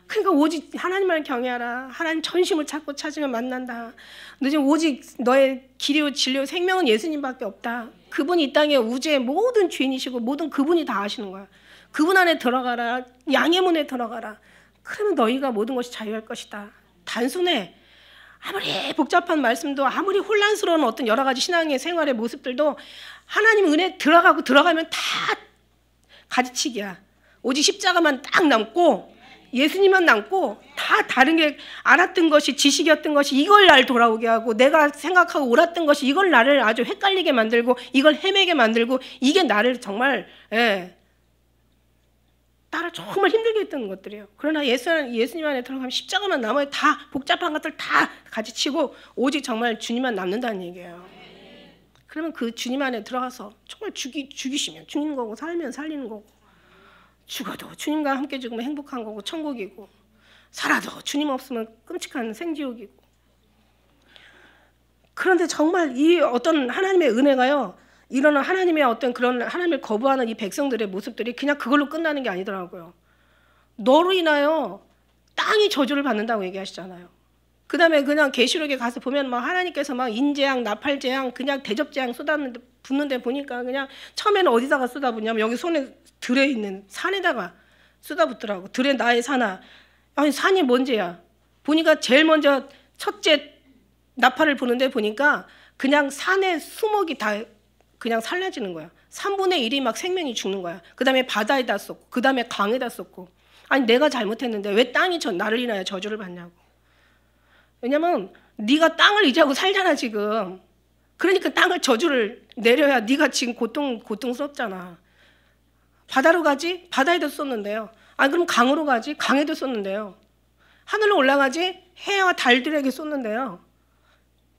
그러니까 오직 하나님만 경외하라. 하나님 전심을 찾고 찾으면 만난다. 너 지금 오직 너의 길이요 진리요 생명은 예수님밖에 없다. 그분이 이 땅의 우주의 모든 주인이시고 모든 그분이 다 아시는 거야. 그분 안에 들어가라. 양의 문에 들어가라. 그러면 너희가 모든 것이 자유할 것이다. 단순해. 아무리 복잡한 말씀도 아무리 혼란스러운 어떤 여러 가지 신앙의 생활의 모습들도 하나님 은혜 들어가면 다 가지치기야. 오직 십자가만 딱 남고 예수님만 남고 다 다른 게 알았던 것이 지식이었던 것이 이걸 날 돌아오게 하고 내가 생각하고 옳았던 것이 이걸 나를 아주 헷갈리게 만들고 이걸 헤매게 만들고 이게 나를 정말 나를 정말 힘들게 했던 것들이에요. 그러나 예수님 안에 들어가면 십자가만 남아요. 다 복잡한 것들 다 가지치고 오직 정말 주님만 남는다는 얘기예요. 그러면 그 주님 안에 들어가서 정말 죽이시면 죽는 거고 살면 살리는 거고 죽어도 주님과 함께 죽으면 행복한 거고 천국이고 살아도 주님 없으면 끔찍한 생지옥이고. 그런데 정말 이 어떤 하나님의 은혜가요. 이런 하나님의 어떤 그런 하나님을 거부하는 이 백성들의 모습들이 그냥 그걸로 끝나는 게 아니더라고요. 너로 인하여 땅이 저주를 받는다고 얘기하시잖아요. 그 다음에 그냥 계시록에 가서 보면 막 하나님께서 막 인재앙, 나팔재앙, 그냥 대접재앙 쏟아붓는데 보니까 그냥 처음에는 어디다가 쏟아붓냐면 여기 손에 들에 있는 산에다가 쏟아붓더라고. 들에 나의 산아. 아니 산이 뭔지야. 보니까 제일 먼저 첫째 나팔을 부는데 보니까 그냥 산의 수목이 다 그냥 살라지는 거야. 3분의 1이 막 생명이 죽는 거야. 그 다음에 바다에다 쏟고 그 다음에 강에다 쏟고. 아니 내가 잘못했는데 왜 땅이 나를 인하여 저주를 받냐고. 왜냐면 네가 땅을 의지하고 살잖아 지금. 그러니까 땅을 저주를 내려야 네가 지금 고통스럽잖아. 바다로 가지? 바다에도 쏟는데요. 아니 그럼 강으로 가지? 강에도 쏟는데요. 하늘로 올라가지? 해와 달들에게 쏟는데요.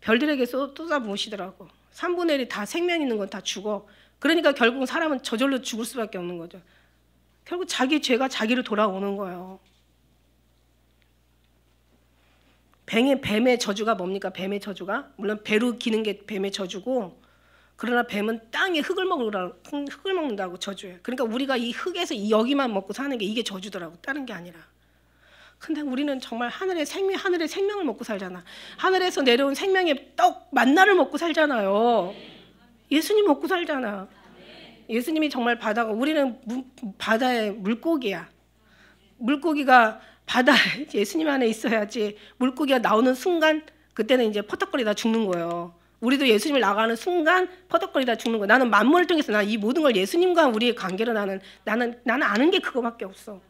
별들에게 쏟아부으시더라고. 3분의 1이 다 생명 있는 건 다 죽어. 그러니까 결국 사람은 저절로 죽을 수밖에 없는 거죠. 결국 자기 죄가 자기로 돌아오는 거예요. 뱀의 저주가 뭡니까? 뱀의 저주가? 물론 배로 기는 게 뱀의 저주고 그러나 뱀은 땅에 흙을 먹는다고 저주해요. 그러니까 우리가 이 흙에서 이 여기만 먹고 사는 게 이게 저주더라고. 다른 게 아니라. 근데 우리는 정말 하늘의 생명을 먹고 살잖아. 하늘에서 내려온 생명의 떡 만나를 먹고 살잖아요. 예수님 먹고 살잖아. 예수님이 정말 바다고 우리는 바다의 물고기야. 물고기가 바다에 예수님 안에 있어야지. 물고기가 나오는 순간 그때는 이제 퍼덕거리다 죽는 거예요. 우리도 예수님을 나가는 순간 퍼덕거리다 죽는 거예요. 나는 만물을 통해서 나 이 모든 걸 예수님과 우리의 관계로 나는 아는 게 그거밖에 없어.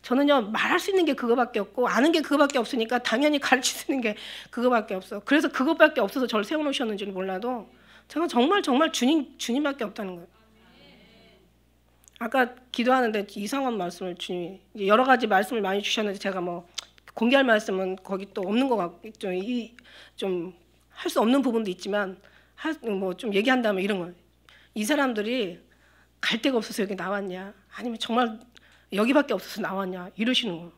저는요 말할 수 있는 게 그거밖에 없고 아는 게 그거밖에 없으니까 당연히 가르칠 수 있는 게 그거밖에 없어. 그래서 그것밖에 없어서 저를 세워놓으셨는지는 몰라도 저는 정말 주님밖에 없다는 거예요. 아까 기도하는데 이상한 말씀을 주님이 여러 가지 말씀을 많이 주셨는데 제가 뭐 공개할 말씀은 거기 또 없는 것 같고 좀 할 수 없는 부분도 있지만 뭐 좀 얘기한다면 이런 거. 이 사람들이 갈 데가 없어서 여기 나왔냐? 아니면 정말 여기밖에 없어서 나왔냐? 이러시는 거예요.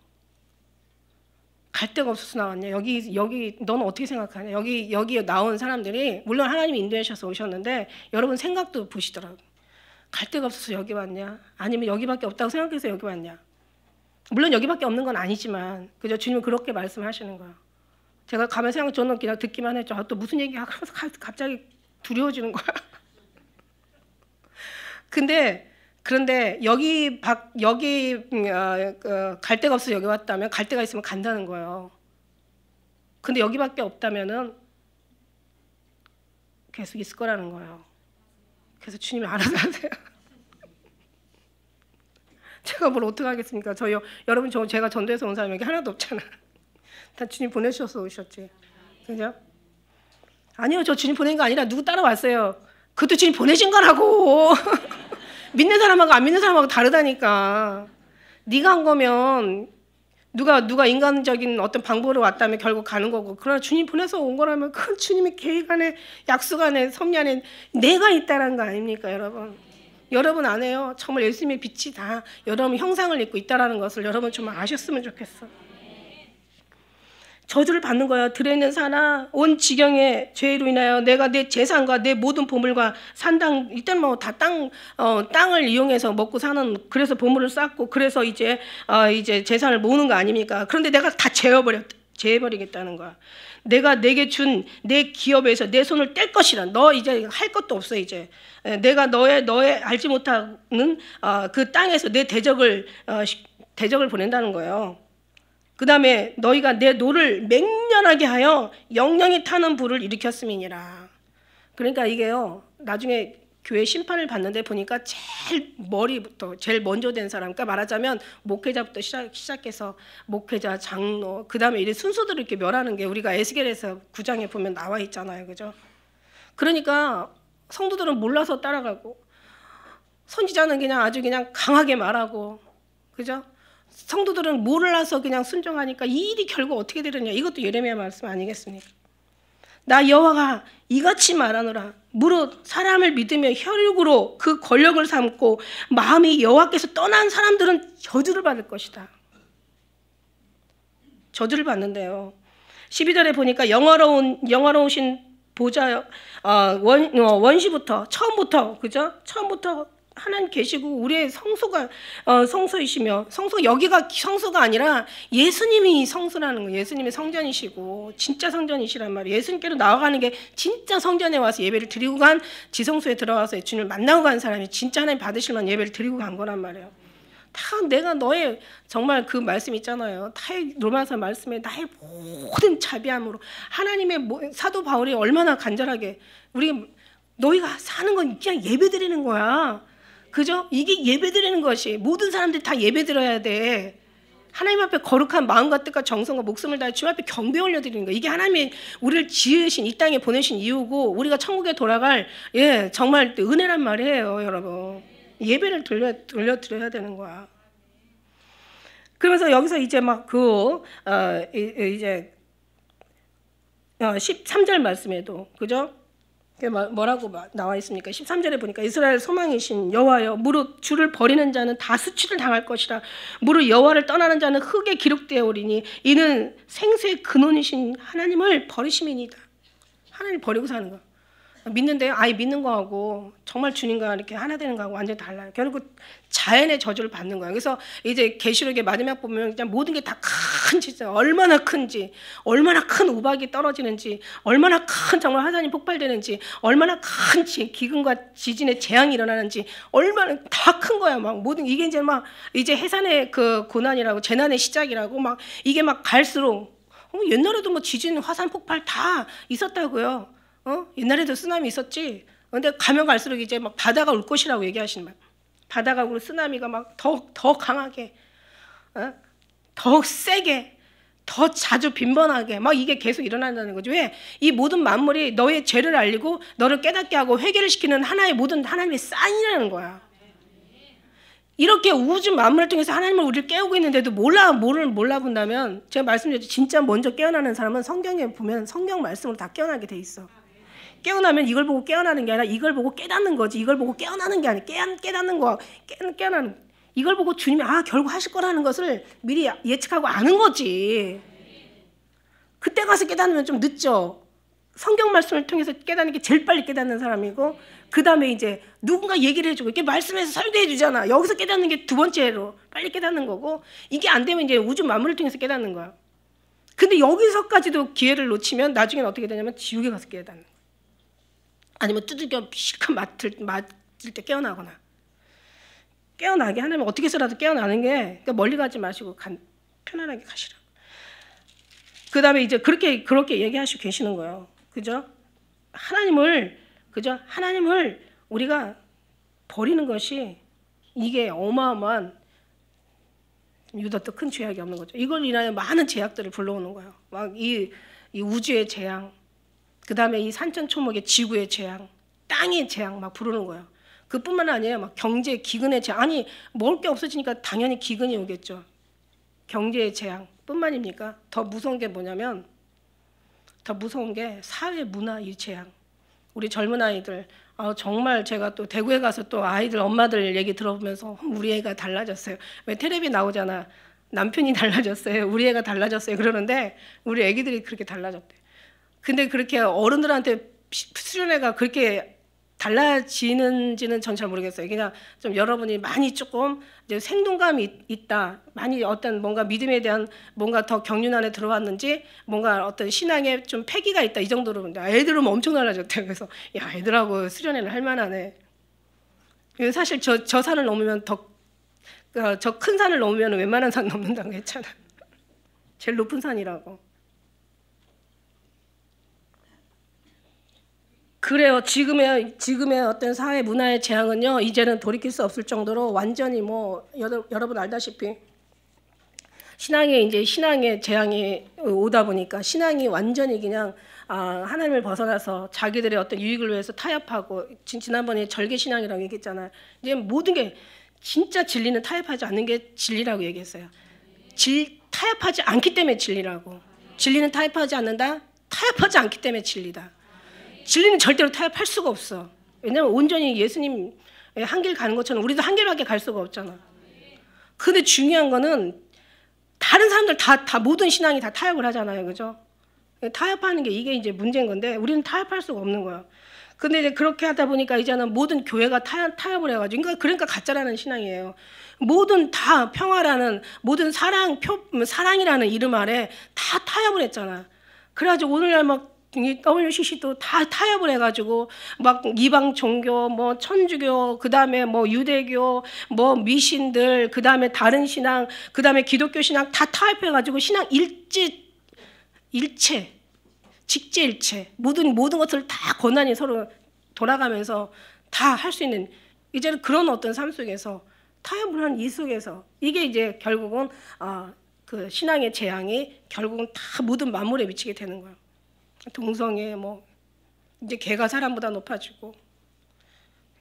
갈 데가 없어서 나왔냐? 여기 너는 어떻게 생각하냐? 여기 나온 사람들이 물론 하나님이 인도하셔서 오셨는데 여러분 생각도 보시더라고요. 갈 데가 없어서 여기 왔냐? 아니면 여기밖에 없다고 생각해서 여기 왔냐? 물론 여기밖에 없는 건 아니지만 그죠? 주님은 그렇게 말씀하시는 거예요. 제가 가면 저는 그냥 듣기만 했죠. 또 무슨 얘기야? 그래서 갑자기 두려워지는 거야. 그런데 여기 갈 데가 없어서 여기 왔다면 갈 데가 있으면 간다는 거예요. 근데 여기밖에 없다면은 계속 있을 거라는 거예요. 그래서 주님이 알아서 하세요. 제가 뭘 어떻게 하겠습니까? 여러분 제가 전도해서 온 사람이 여기 하나도 없잖아. 다 주님 보내주셔서 오셨지. 그죠? 아니요, 저 주님 보낸 거 아니라 누구 따라왔어요. 그것도 주님 보내신 거라고. 믿는 사람하고 안 믿는 사람하고 다르다니까. 네가 한 거면 누가 인간적인 어떤 방법으로 왔다면 결국 가는 거고, 그러나 주님 보내서 온 거라면 그 주님의 계획 안에, 약속 안에, 섭리 안에 내가 있다는 거 아닙니까, 여러분? 여러분 안에요. 정말 예수님의 빛이 다 여러분 형상을 입고 있다는 것을 여러분 좀 아셨으면 좋겠어. 저주를 받는 거야. 들어있는 산아, 온 지경의 죄로 인하여 내가 내 재산과 내 모든 보물과 산당, 일단 뭐 다 땅을 이용해서 먹고 사는, 그래서 보물을 쌓고 그래서 이제 재산을 모으는 거 아닙니까? 그런데 내가 다 제해버리겠다는 거야. 내가 내게 준 내 기업에서 내 손을 뗄 것이라. 너 이제 할 것도 없어. 이제 내가 너의 알지 못하는 그 땅에서 내 대적을 보낸다는 거예요. 그 다음에 너희가 내 노를 맹렬하게 하여 영영이 타는 불을 일으켰음이니라. 그러니까 이게요, 나중에 교회 심판을 받는데 보니까 제일 먼저 된 사람, 그러니까 말하자면 목회자부터 시작해서 목회자, 장로, 그 다음에 이런 순서들을 이렇게 멸하는 게 우리가 에스겔에서 9장에 보면 나와 있잖아요. 그죠? 그러니까 성도들은 몰라서 따라가고, 선지자는 그냥 아주 그냥 강하게 말하고, 그죠? 성도들은 몰라서 그냥 순종하니까 이 일이 결국 어떻게 되느냐. 이것도 예레미야 말씀 아니겠습니까? 나 여호와가 이같이 말하노라. 무릇 사람을 믿으며 혈육으로 그 권력을 삼고 마음이 여호와께서 떠난 사람들은 저주를 받을 것이다. 저주를 받는데요. 12절에 보니까 영화로우신 보좌 원시부터 처음부터, 그죠? 처음부터 하나님 계시고 우리의 성소이시며, 여기가 성소가 아니라 예수님이 성소라는 거예요. 예수님이 성전이시고 진짜 성전이시란 말이에요. 예수님께로 나아가는 게 진짜 성전에 와서 예배를 드리고 간, 지성소에 들어가서 주님을 만나고 간 사람이 진짜 하나님 받으실 만한 예배를 드리고 간 거란 말이에요. 다 내가 너의, 정말 그 말씀 있잖아요. 로마서 말씀에 나의 모든 자비함으로 하나님의 사도 바울이 얼마나 간절하게 너희가 사는 건 그냥 예배 드리는 거야. 그죠? 이게 예배 드리는 것이, 모든 사람들이 다 예배 드려야 돼. 하나님 앞에 거룩한 마음과 뜻과 정성과 목숨을 다해 주님 앞에 경배 올려드리는 거. 이게 하나님이 우리를 지으신, 이 땅에 보내신 이유고, 우리가 천국에 돌아갈 정말 은혜란 말이에요, 여러분. 예배를 돌려드려야 되는 거야. 그러면서 여기서 이제 막 13절 말씀에도, 그죠? 뭐라고 나와 있습니까? 13절에 보니까 이스라엘 소망이신 여호와여, 무릇 주를 버리는 자는 다 수치를 당할 것이라. 무릇 여호와를 떠나는 자는 흙에 기록되어 오리니 이는 생수의 근원이신 하나님을 버리심이니이다. 하나님 버리고 사는 거. 믿는데요, 아예 믿는 거하고 정말 주님과 이렇게 하나 되는 거하고 완전히 달라요. 결국 자연의 저주를 받는 거예요. 그래서 이제 계시록의 마지막 보면 그냥 모든 게 다 큰지, 얼마나 큰지, 얼마나 큰 우박이 떨어지는지, 얼마나 큰 정말 화산이 폭발되는지, 얼마나 큰 기근과 지진의 재앙이 일어나는지, 얼마나 다 큰 거야. 막 모든 이게 이제 해산의 그 고난이라고, 재난의 시작이라고, 막 이게 막 갈수록 옛날에도 뭐 지진, 화산 폭발 다 있었다고요. 옛날에도 쓰나미 있었지. 근데 가면 갈수록 이제 막 바다가 올 것이라고 얘기하시는 말. 바다가 오고 쓰나미가 막 더 강하게. 어? 더욱 세게, 더 자주 빈번하게 막 이게 계속 일어난다는 거죠. 왜? 이 모든 만물이 너의 죄를 알리고 너를 깨닫게 하고 회개를 시키는 하나의 모든 하나님의 사인이라는 거야. 이렇게 우주 만물을 통해서 하나님을 우리를 깨우고 있는데도 몰라본다면, 제가 말씀드렸죠. 진짜 먼저 깨어나는 사람은 성경에 보면 성경 말씀으로 다 깨어나게 돼 있어. 깨어나면 이걸 보고 깨어나는 게 아니라 이걸 보고 깨닫는 거지. 이걸 보고 깨어나는 게 아니라 깨닫는 거, 깨어나는, 이걸 보고 주님이 결국 하실 거라는 것을 미리 예측하고 아는 거지. 그때 가서 깨닫으면 좀 늦죠. 성경 말씀을 통해서 깨닫는 게 제일 빨리 깨닫는 사람이고, 그 다음에 이제 누군가 얘기를 해주고, 이렇게 말씀에서 설교해 주잖아. 여기서 깨닫는 게 두 번째로 빨리 깨닫는 거고, 이게 안 되면 이제 우주 만물을 통해서 깨닫는 거야. 근데 여기서까지도 기회를 놓치면 나중에는 어떻게 되냐면 지옥에 가서 깨닫는 거야. 아니면 두들겨 실컷 맞을 때 깨어나거나. 깨어나게 하려면 어떻게 해서라도 깨어나는 게, 그러니까 멀리 가지 마시고 편안하게 가시라고. 그 다음에 이제 그렇게 얘기하시고 계시는 거예요. 그죠? 하나님을 우리가 버리는 것이 이게 어마어마한 유독 큰 죄악이 없는 거죠. 이걸 인하여 많은 제약들을 불러오는 거예요. 막 이 우주의 재앙, 그 다음에 이 산천초목의 지구의 재앙, 땅의 재앙 막 부르는 거예요. 그뿐만 아니에요. 막 경제 기근의 재앙. 아니 먹을 게 없어지니까 당연히 기근이 오겠죠. 경제의 재앙 뿐만입니까? 더 무서운 게 뭐냐면, 더 무서운 게 사회 문화 이 재앙. 우리 젊은 아이들, 정말 제가 또 대구에 가서 또 아이들 엄마들 얘기 들어보면서 우리 애가 달라졌어요. 왜 텔레비 나오잖아. 남편이 달라졌어요. 우리 애가 달라졌어요. 그러는데 우리 애기들이 그렇게 달라졌대. 근데 그렇게 어른들한테 수련회가 그렇게 달라지는지는 전 잘 모르겠어요. 그냥 좀 여러분이 많이 조금 이제 생동감이 있다, 많이 어떤 뭔가 믿음에 대한 뭔가 더 경륜 안에 들어왔는지, 뭔가 어떤 신앙에 좀 패기가 있다, 이 정도로. 애들은 엄청 달라졌대요. 그래서 야, 애들하고 수련회를 할 만하네. 사실 저 산을 넘으면 저 큰 산을 넘으면 웬만한 산 넘는다고 했잖아. 제일 높은 산이라고. 그래요. 지금의 어떤 사회 문화의 재앙은요, 이제는 돌이킬 수 없을 정도로 완전히 여러분 알다시피 신앙의 재앙이 오다 보니까 신앙이 완전히 그냥 하나님을 벗어나서 자기들의 어떤 유익을 위해서 타협하고, 지난번에 절개 신앙이라고 얘기했잖아요. 이제 모든 게 진짜 진리는 타협하지 않는 게 진리라고 얘기했어요. 타협하지 않기 때문에 진리라고. 진리는 타협하지 않는다. 타협하지 않기 때문에 진리다. 진리는 절대로 타협할 수가 없어. 왜냐하면 온전히 예수님 한 길 가는 것처럼 우리도 한 길밖에 갈 수가 없잖아. 근데 중요한 거는 다른 사람들 다 모든 신앙이 다 타협을 하잖아요. 그죠? 타협하는 게 이게 이제 문제인 건데 우리는 타협할 수가 없는 거야. 근데 이제 그렇게 하다 보니까 이제는 모든 교회가 타협을 해가지고, 그러니까 가짜라는 신앙이에요. 모든 다 평화라는, 모든 사랑이라는 이름 아래 다 타협을 했잖아. 그래가지고 오늘날 막 WCC도 다 타협을 해가지고 막 이방 종교, 뭐 천주교, 그 다음에 뭐 유대교, 뭐 미신들, 그 다음에 다른 신앙, 그 다음에 기독교 신앙 다 타협해가지고 신앙 직제일체 모든 것을 다 고난이 서로 돌아가면서 다 할 수 있는, 이제는 그런 어떤 삶 속에서 타협을 한 이 속에서 이게 이제 결국은 그 신앙의 재앙이 결국은 다 모든 만물에 미치게 되는 거예요. 동성애 이제 개가 사람보다 높아지고,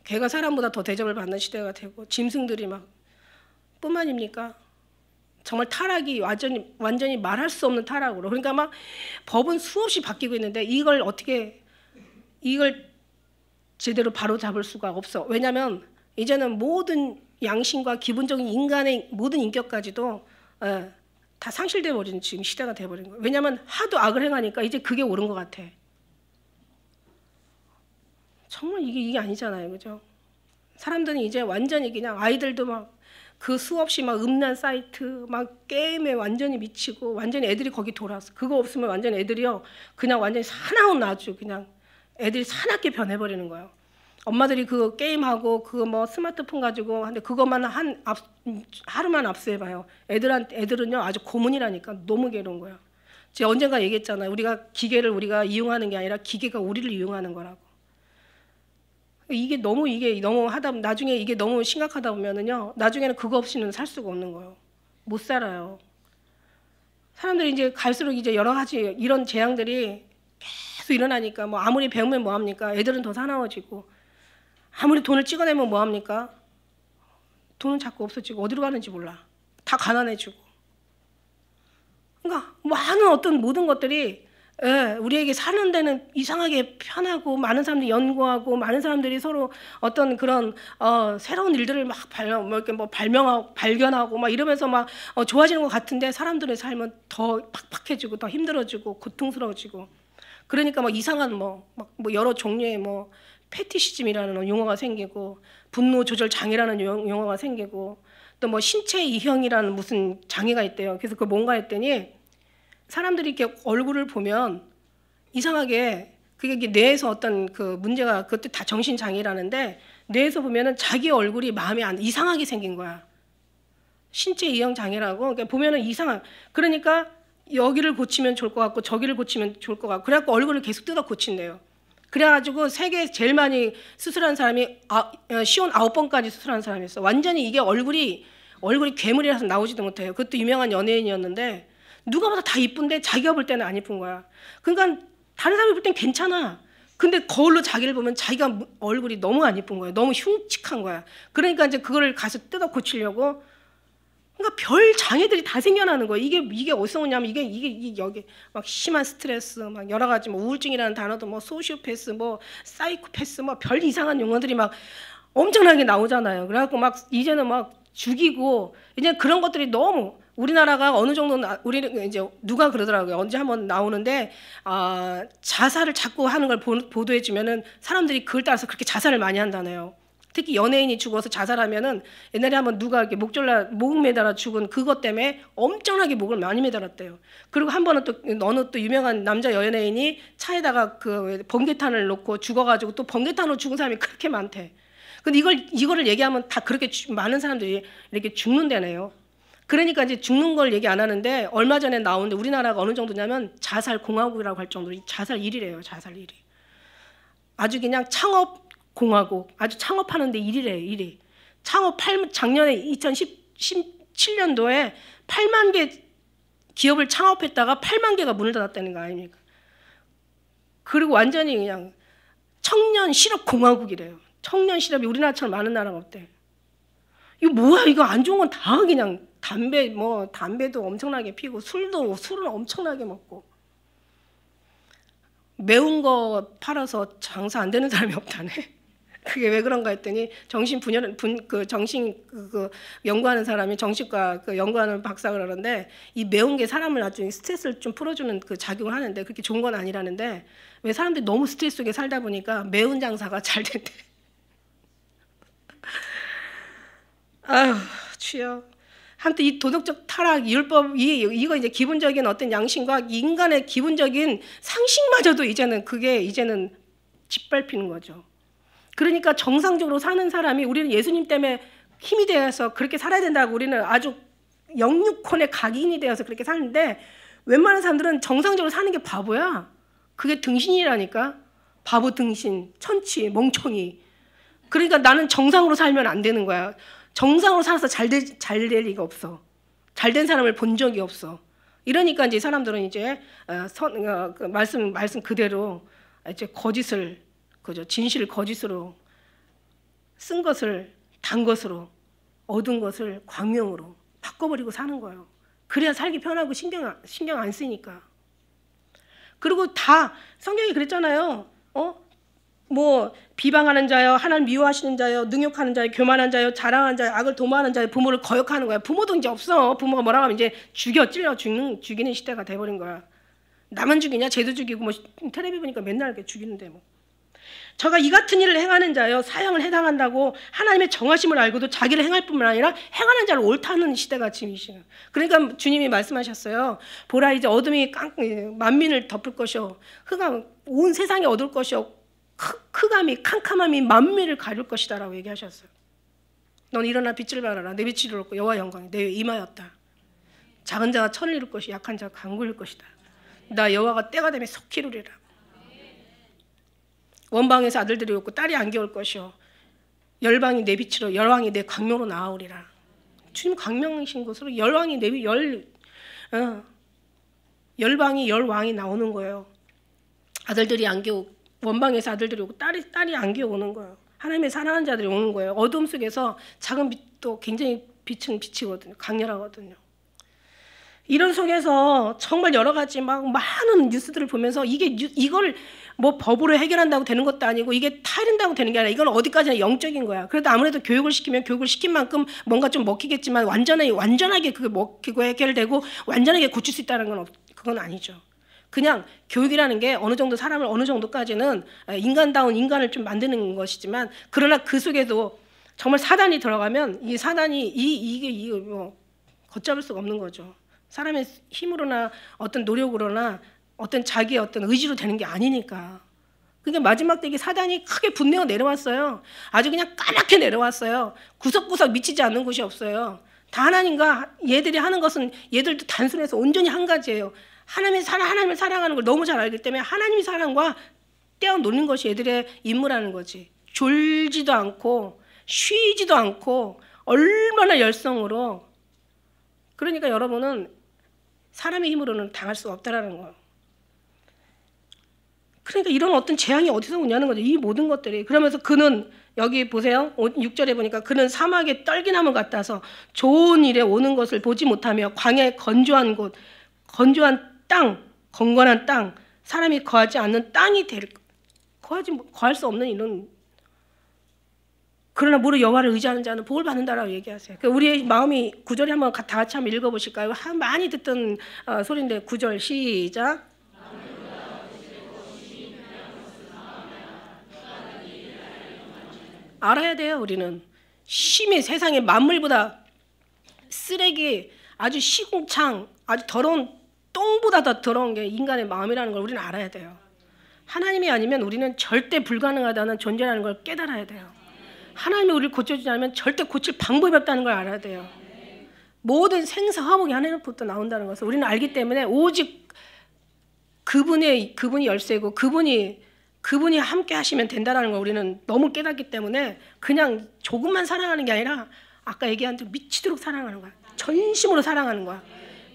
개가 사람보다 더 대접을 받는 시대가 되고, 짐승들이 막 뿐만입니까? 정말 타락이 완전히 말할 수 없는 타락으로. 그러니까 막 법은 수없이 바뀌고 있는데 이걸 제대로 바로 잡을 수가 없어. 왜냐하면 이제는 모든 양심과 기본적인 인간의 모든 인격까지도 다 상실돼 버리는 지금 시대가 돼 버린 거예요. 왜냐하면 하도 악을 행하니까 이제 그게 옳은 것 같아. 정말 이게 아니잖아요, 그죠? 사람들은 이제 완전히 그냥 아이들도 막 그 수없이 막 음란 사이트, 막 게임에 완전히 미치고, 완전히 애들이 거기 돌아서 그거 없으면 완전히 애들이요 그냥 완전히 사나운 아주 그냥 애들이 사납게 변해버리는 거예요. 엄마들이 그 게임하고 그거 스마트폰 가지고 하는데 그것만 하루만 압수해봐요. 애들은요 아주 고문이라니까. 너무 괴로운 거예요. 제가 언젠가 얘기했잖아요. 기계를 우리가 이용하는 게 아니라 기계가 우리를 이용하는 거라고. 이게 너무 하다 나중에 이게 너무 심각하다 보면은요 나중에는 그거 없이는 살 수가 없는 거예요. 못 살아요. 사람들이 이제 갈수록 이제 여러 가지 이런 재앙들이 계속 일어나니까 뭐 아무리 배우면 뭐 합니까? 애들은 더 사나워지고 아무리 돈을 찍어내면 뭐 합니까? 돈은 자꾸 없어지고 어디로 가는지 몰라. 다 가난해지고. 그러니까 많은 어떤 모든 것들이 우리에게 사는 데는 이상하게 편하고 많은 사람들이 연구하고 많은 사람들이 서로 어떤 그런 새로운 일들을 막 발견하고 막 이러면서 막 좋아지는 것 같은데 사람들의 삶은 더 팍팍해지고 더 힘들어지고 고통스러워지고 그러니까 막 이상한 뭐 여러 종류의 뭐 패티시즘이라는 용어가 생기고 분노 조절 장애라는 용어가 생기고 또 뭐 신체 이형이라는 무슨 장애가 있대요. 그래서 그 뭔가 했더니 사람들이 이렇게 얼굴을 보면 이상하게 그게 뇌에서 어떤 그 문제가 그것도 다 정신 장애라는데 뇌에서 보면은 자기 얼굴이 마음에 안 이상하게 생긴 거야. 신체 이형 장애라고. 그러니까 보면은 이상한. 그러니까 여기를 고치면 좋을 것 같고 저기를 고치면 좋을 것 같고 그래갖고 얼굴을 계속 뜯어 고친대요. 그래가지고 세계에 제일 많이 수술한 사람이 시온 9번까지 수술한 사람이 있어. 완전히 이게 얼굴이 괴물이라서 나오지도 못해요. 그것도 유명한 연예인이었는데 누가 봐도 다 이쁜데 자기가 볼 때는 안 이쁜 거야. 그러니까 다른 사람이 볼 땐 괜찮아. 근데 거울로 자기를 보면 자기가 얼굴이 너무 안 이쁜 거야. 너무 흉측한 거야. 그러니까 이제 그거를 가서 뜯어 고치려고. 그러니까 별 장애들이 다 생겨나는 거야. 이게 어디서 오냐면 이게 여기 막 심한 스트레스, 막 여러 가지 뭐 우울증이라는 단어도 뭐 소시오패스, 뭐 사이코패스, 뭐 별 이상한 용어들이 막 엄청나게 나오잖아요. 그래갖고 막 이제는 막 죽이고 이제 그런 것들이 너무 우리나라가 어느 정도는 우리는 이제 누가 그러더라고요. 언제 한번 나오는데 자살을 자꾸 하는 걸 보도해주면은 사람들이 그걸 따라서 그렇게 자살을 많이 한다네요. 특히 연예인이 죽어서 자살하면은 옛날에 한번 누가 이렇게 목 매달아 죽은 그것 때문에 엄청나게 목을 많이 매달았대요. 그리고 한 번은 또 어느 또 유명한 남자 연예인이 차에다가 그 번개탄을 놓고 죽어가지고 또 번개탄으로 죽은 사람이 그렇게 많대. 근데 이거를 얘기하면 다 그렇게 많은 사람들이 이렇게 죽는다네요. 그러니까 이제 죽는 걸 얘기 안 하는데 얼마 전에 나오는데 우리나라가 어느 정도냐면 자살 공화국이라고 할 정도로 자살 1위래요. 자살 1위. 아주 그냥 창업 공화국, 아주 창업하는데 1위래요. 1위. 작년에 2017년도에 8만 개 기업을 창업했다가 8만 개가 문을 닫았다는 거 아닙니까? 그리고 완전히 그냥 청년 실업 공화국이래요. 청년 실업이 우리나라처럼 많은 나라가 없대. 이거 뭐야? 이거 안 좋은 건 다 그냥 담배도 엄청나게 피고 술은 엄청나게 먹고 매운 거 팔아서 장사 안 되는 사람이 없다네. 그게 왜 그런가 했더니 정신 연구하는 사람이 정신과 그 연구하는 박사가 그러는데 이 매운 게 사람을 아주 스트레스를 좀 풀어주는 그 작용을 하는데 그렇게 좋은 건 아니라는데 왜 사람들이 너무 스트레스 속에 살다 보니까 매운 장사가 잘 된대. 아휴 주여. 한때 이 도덕적 타락, 율법 이거 이제 기본적인 어떤 양심과 인간의 기본적인 상식마저도 이제는 짓밟히는 거죠. 그러니까 정상적으로 사는 사람이 우리는 예수님 때문에 힘이 되어서 그렇게 살아야 된다고 우리는 아주 영육혼의 각인이 되어서 그렇게 사는데 웬만한 사람들은 정상적으로 사는 게 바보야. 그게 등신이라니까. 바보 등신, 천치, 멍청이. 그러니까 나는 정상으로 살면 안 되는 거야. 정상으로 살아서 잘 될 리가 없어. 잘된 사람을 본 적이 없어. 이러니까 이제 사람들은 이제 그 말씀 그대로 이제 거짓을 진실을 거짓으로 쓴 것을 단 것으로 얻은 것을 광명으로 바꿔버리고 사는 거예요. 그래야 살기 편하고 신경 안 쓰니까. 그리고 다 성경이 그랬잖아요. 뭐 비방하는 자요, 하나님 미워하시는 자요, 능욕하는 자요, 교만한 자요, 자랑하는 자요, 악을 도모하는 자요, 부모를 거역하는 거야. 부모도 이제 없어. 부모가 뭐라고 하면 이제 찔러 죽이는 시대가 돼버린 거야. 나만 죽이냐? 쟤도 죽이고 뭐 텔레비 보니까 맨날 이렇게 죽이는데 뭐. 저가 이 같은 일을 행하는 자요 사형을 해당한다고 하나님의 정하심을 알고도 자기를 행할 뿐만 아니라 행하는 자를 옳다는 시대가 지금 이 시간. 그러니까 주님이 말씀하셨어요. 보라 이제 어둠이 만민을 덮을 것이요 흑암 온 세상이 어두울 것이요 흑암이 캄캄함이 만민을 가릴 것이다 라고 얘기하셨어요. 넌 일어나 빛을 발하라. 내 빛이 이루었고 여호와 영광이 내 위에 임하였다. 작은 자가 천을 이룰 것이 약한 자가 강구일 것이다. 나 여호와가 때가 되면 속히 이루리라. 원방에서 아들들이 없고 딸이 안겨올 것이요 열방이 내 빛으로 열왕이 내 광명으로 나아오리라. 주님 강명이신 것으로 열왕이 내비 열방이 열왕이 나오는 거예요. 아들들이 안겨 원방에서 아들들이 오고 딸이 안겨 오는 거예요. 하나님의 사랑하는 자들이 오는 거예요. 어둠 속에서 작은 빛도 굉장히 빛은 비치거든요. 강렬하거든요. 이런 속에서 정말 여러 가지 막 많은 뉴스들을 보면서 이걸 뭐 법으로 해결한다고 되는 것도 아니고 이게 타이른다고 되는 게 아니라 이건 어디까지나 영적인 거야. 그래도 아무래도 교육을 시키면 교육을 시킨 만큼 뭔가 좀 먹히겠지만 완전하게 그게 먹히고 해결되고 완전하게 고칠 수 있다는 건 그건 아니죠. 그냥 교육이라는 게 어느 정도 사람을 어느 정도까지는 인간다운 인간을 좀 만드는 것이지만 그러나 그 속에도 정말 사단이 들어가면 이 사단이 이게 뭐 걷잡을 수가 없는 거죠. 사람의 힘으로나 어떤 노력으로나 어떤 자기의 어떤 의지로 되는 게 아니니까. 그러니까 마지막 때 이게 사단이 크게 분내어 내려왔어요. 아주 그냥 까맣게 내려왔어요. 구석구석 미치지 않는 곳이 없어요. 다 하나님과 얘들이 하는 것은 얘들도 단순해서 온전히 한 가지예요. 하나님을 사랑하는 걸 너무 잘 알기 때문에 하나님의 사랑과 떼어놓는 것이 얘들의 임무라는 거지. 졸지도 않고 쉬지도 않고 얼마나 열성으로. 그러니까 여러분은 사람의 힘으로는 당할 수 없다라는 거예요. 그러니까 이런 어떤 재앙이 어디서 오냐는 거죠. 이 모든 것들이. 그러면서 그는 여기 보세요. 6절에 보니까 그는 사막의 떨기나무 같아서 좋은 일에 오는 것을 보지 못하며 광야의 건조한 곳, 건조한 땅, 건건한 땅, 사람이 거하지 않는 땅이 거할 수 없는 이런. 그러나 무릇 여호와를 의지하는 자는 복을 받는다라고 얘기하세요. 우리의 마음이 9절에 한번 다 같이 한번 읽어보실까요? 많이 듣던 소리인데 9절 시작. 알아야 돼요. 우리는 심히 세상의 만물보다 쓰레기, 아주 시궁창, 아주 더러운 똥보다 더 더러운 게 인간의 마음이라는 걸 우리는 알아야 돼요. 하나님이 아니면 우리는 절대 불가능하다는 존재라는 걸 깨달아야 돼요. 하나님이 우리를 고쳐주지 않으면 절대 고칠 방법이 없다는 걸 알아야 돼요. 모든 생사화복이 하나님부터 나온다는 것을 우리는 알기 때문에 오직 그분이 열쇠고 그분이 함께 하시면 된다는 걸 우리는 너무 깨닫기 때문에 그냥 조금만 사랑하는 게 아니라 아까 얘기한 대로 미치도록 사랑하는 거야. 전심으로 사랑하는 거야.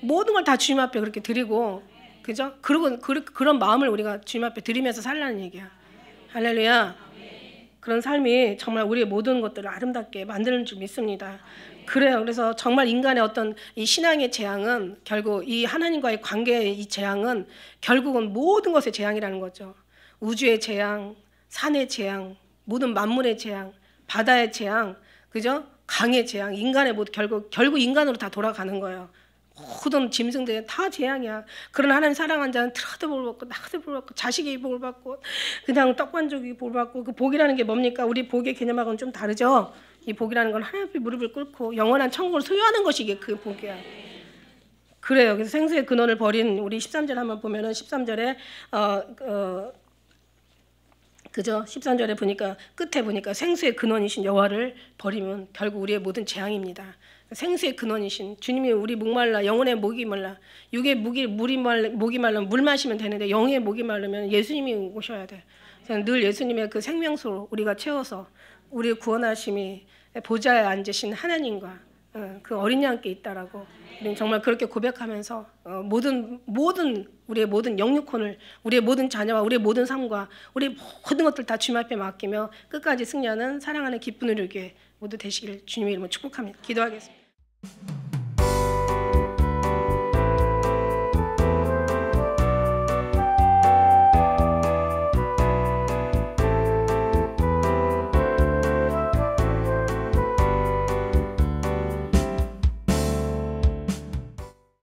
모든 걸 다 주님 앞에 그렇게 드리고, 그죠? 그리고 그런 마음을 우리가 주님 앞에 드리면서 살라는 얘기야. 할렐루야. 그런 삶이 정말 우리의 모든 것들을 아름답게 만드는 줄 믿습니다. 그래요. 그래서 정말 인간의 어떤 이 신앙의 재앙은 결국 이 하나님과의 관계의 이 재앙은 결국은 모든 것의 재앙이라는 거죠. 우주의 재앙, 산의 재앙, 모든 만물의 재앙, 바다의 재앙, 그죠? 강의 재앙, 인간의 모두 결국 인간으로 다 돌아가는 거예요. 모든 짐승들은 다 재앙이야. 그러나 하나님 사랑한 자는 들어도 복 받고 나가도 복 받고 자식이 복을 받고 그냥 떡반죽이 복을 받고. 그 복이라는 게 뭡니까? 우리 복의 개념하고는 좀 다르죠. 이 복이라는 건 하나님 앞에 무릎을 꿇고 영원한 천국을 소유하는 것이 이게 그 복이야. 그래요. 그래서 생수의 근원을 버린 우리 13절 한번 보면은 13절에 그죠? 13절에 보니까 끝에 보니까 생수의 근원이신 여호와를 버리면 결국 우리의 모든 재앙입니다. 생수의 근원이신 주님이 우리 목말라 영혼의 목이 말라 육의 목이 말라 물 마시면 되는데 영의 목이 마르면 예수님이 오셔야 돼. 늘 예수님의 그 생명수로 우리가 채워서 우리 구원하심이 보좌에 앉으신 하나님과 그 어린 양께 있다라고 우리는 정말 그렇게 고백하면서 모든 우리의 모든 영육혼을 우리의 모든 자녀와 우리의 모든 삶과 우리의 모든 것들 다 주님 앞에 맡기며 끝까지 승리하는 사랑하는 기쁜 우리 교회 모두 되시길 주님의 이름으로 축복합니다. 기도하겠습니다.